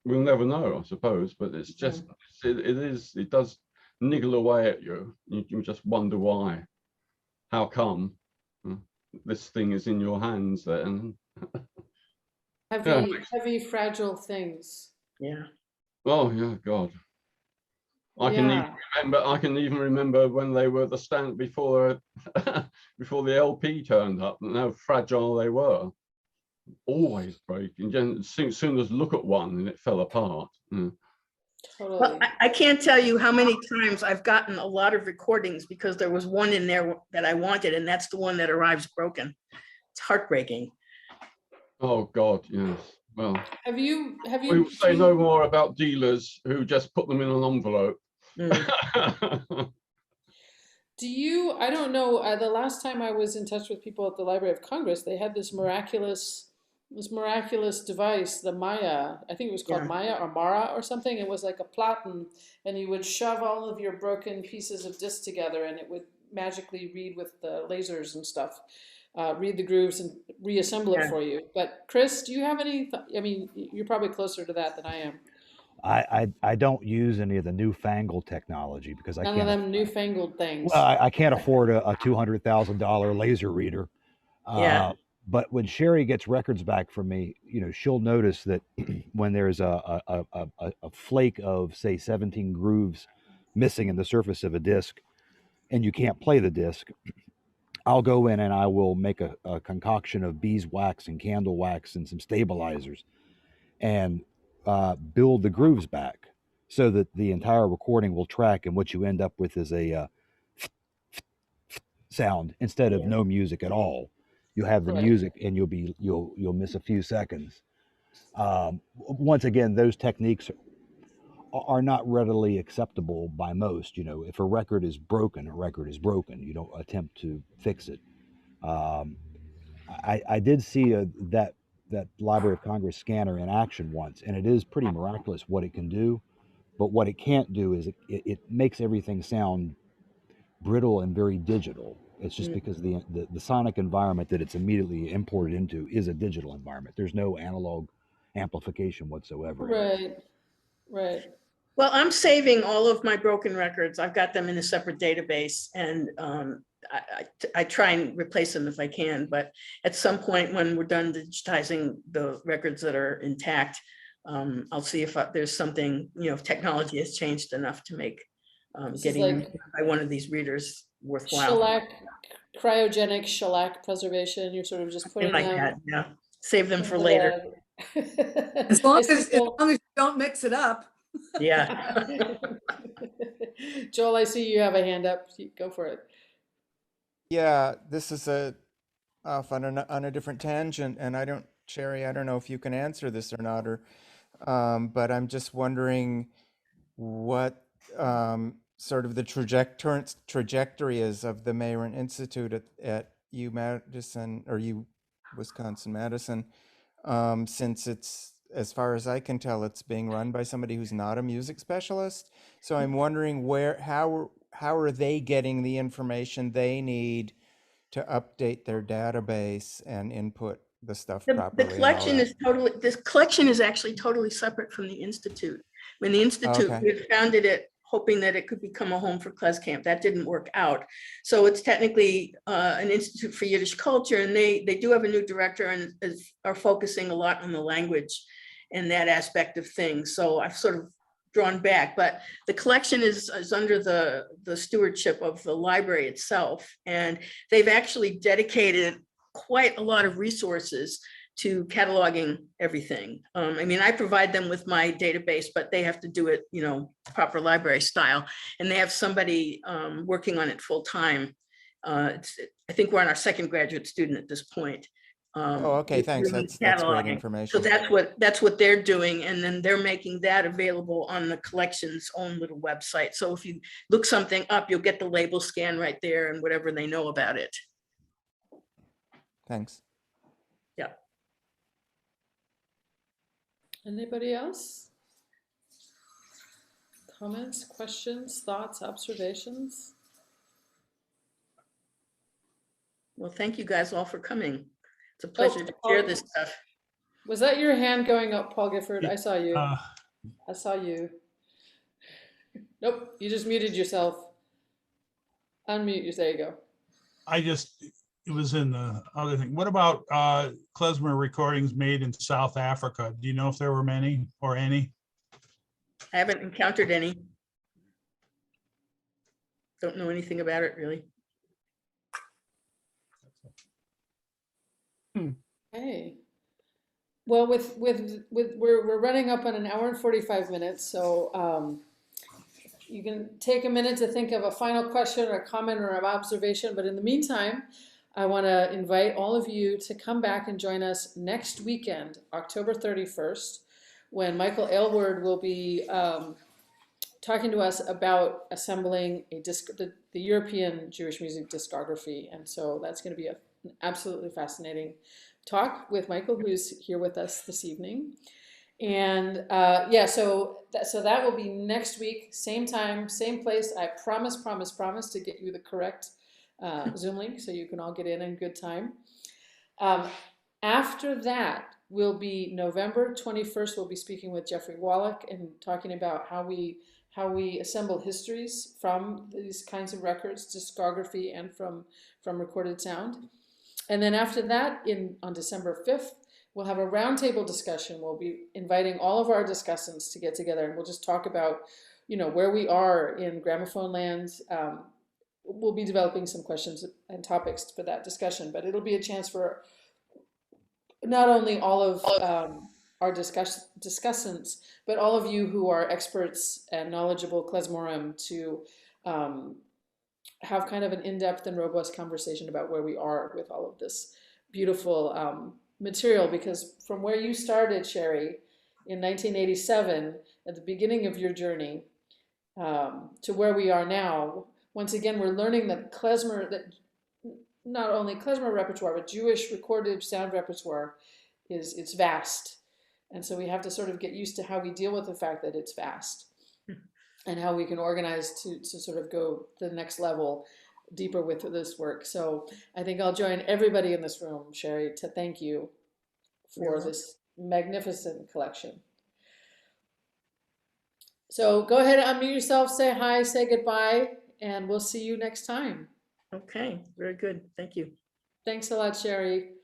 never know, I suppose. But it's just it does niggle away at you. You just wonder why. How come this thing is in your hands then? Heavy, fragile things. Yeah. Oh yeah, God. I can even remember when they were the stand before before the LP turned up, and how fragile they were. Always breaking. As soon as look at one and it fell apart. Totally. Well, I can't tell you how many times I've gotten a lot of recordings because there was one in there that I wanted, and that's the one that arrives broken. It's heartbreaking. Oh God, yes. Well, have you we will say no more about dealers who just put them in an envelope. Do you, I don't know, the last time I was in touch with people at the Library of Congress, they had this miraculous device, the Maya. I think it was called Maya or Mara or something. It was like a platen, and you would shove all of your broken pieces of disc together, and it would magically read with the lasers and stuff, read the grooves and reassemble it for you. But Chris, do you have any, I mean, you're probably closer to that than I am. I don't use any of the newfangled technology because None of them newfangled things. Well, I can't afford a $200,000 laser reader. But when Sherry gets records back from me, you know, she'll notice that when there's a flake of, say, 17 grooves missing in the surface of a disc, and you can't play the disc, I'll go in and I will make a concoction of beeswax and candle wax and some stabilizers, and build the grooves back so that the entire recording will track, and what you end up with is a sound instead of no music at all. You have the music, and you'll miss a few seconds. Once again, those techniques are not readily acceptable by most. You know, if a record is broken, a record is broken. You don't attempt to fix it. I did see that Library of Congress scanner in action once, and it is pretty miraculous what it can do. But what it can't do is it makes everything sound brittle and very digital. It's just because the sonic environment that it's immediately imported into is a digital environment. There's no analog amplification whatsoever. Right. Well, I'm saving all of my broken records. I've got them in a separate database, and I try and replace them if I can. But at some point when we're done digitizing the records that are intact, I'll see if there's something, you know, if technology has changed enough to make getting like by one of these readers worthwhile. Cryogenic shellac preservation. You're sort of just putting them. Save them for later. As long as you don't mix it up. Yeah. Joel, I see you have a hand up. Go for it. Yeah, this is off on a different tangent, and Sherry, I don't know if you can answer this or not, or but I'm just wondering what sort of the trajectory is of the Mayrent Institute at Madison or Wisconsin-Madison, since it's, as far as I can tell, it's being run by somebody who's not a music specialist. So I'm wondering how are they getting the information they need to update their database and input the stuff properly? This collection is actually totally separate from the Institute. When the Institute we had founded it, hoping that it could become a home for KlezKamp. That didn't work out. So it's technically an Institute for Yiddish Culture, and they do have a new director and are focusing a lot on the language and that aspect of things. So I've sort of drawn back, but the collection is under the stewardship of the library itself. And they've actually dedicated quite a lot of resources to cataloging everything. I mean, I provide them with my database, but they have to do it, you know, proper library style. And they have somebody working on it full time. I think we're on our second graduate student at this point. Okay, thanks. That's great information. So that's what they're doing, and then they're making that available on the collection's own little website. So if you look something up, you'll get the label scan right there and whatever they know about it. Thanks. Yeah. Anybody else? Comments, questions, thoughts, observations? Well, thank you guys all for coming. It's a pleasure to share this stuff. Was that your hand going up, Paul Gifford? I saw you. I saw you. Nope, you just muted yourself. Unmute you. There you go. It was in the other thing. What about klezmer recordings made in South Africa? Do you know if there were many or any? I haven't encountered any. Don't know anything about it, really. Hey. Well, we're running up on an hour and 45 minutes, so you can take a minute to think of a final question or a comment or an observation. But in the meantime, I want to invite all of you to come back and join us next weekend, October 31st, when Michael Aylward will be talking to us about assembling the European Jewish music discography. And so that's going to be an absolutely fascinating talk with Michael, who's here with us this evening. And yeah, so that will be next week, same time, same place. I promise to get you the correct Zoom link so you can all get in good time. After that will be November 21st. We'll be speaking with Jeffrey Wallach and talking about how we assemble histories from these kinds of records, discography, and from recorded sound. And then after that, on December 5th, we'll have a roundtable discussion. We'll be inviting all of our discussants to get together, and we'll just talk about, where we are in gramophone land. We'll be developing some questions and topics for that discussion, but it'll be a chance for not only all of our discussants, but all of you who are experts and knowledgeable klezmorim to have kind of an in-depth and robust conversation about where we are with all of this beautiful material. Because from where you started, Sherry, in 1987, at the beginning of your journey, to where we are now, once again, we're learning that klezmer, that not only klezmer repertoire, but Jewish recorded sound repertoire it's vast. And so we have to sort of get used to how we deal with the fact that it's vast and how we can organize to sort of go to the next level deeper with this work. So I think I'll join everybody in this room, Sherry, to thank you for this magnificent collection. So go ahead and unmute yourself, say hi, say goodbye, and we'll see you next time. Okay, very good. Thank you. Thanks a lot, Sherry.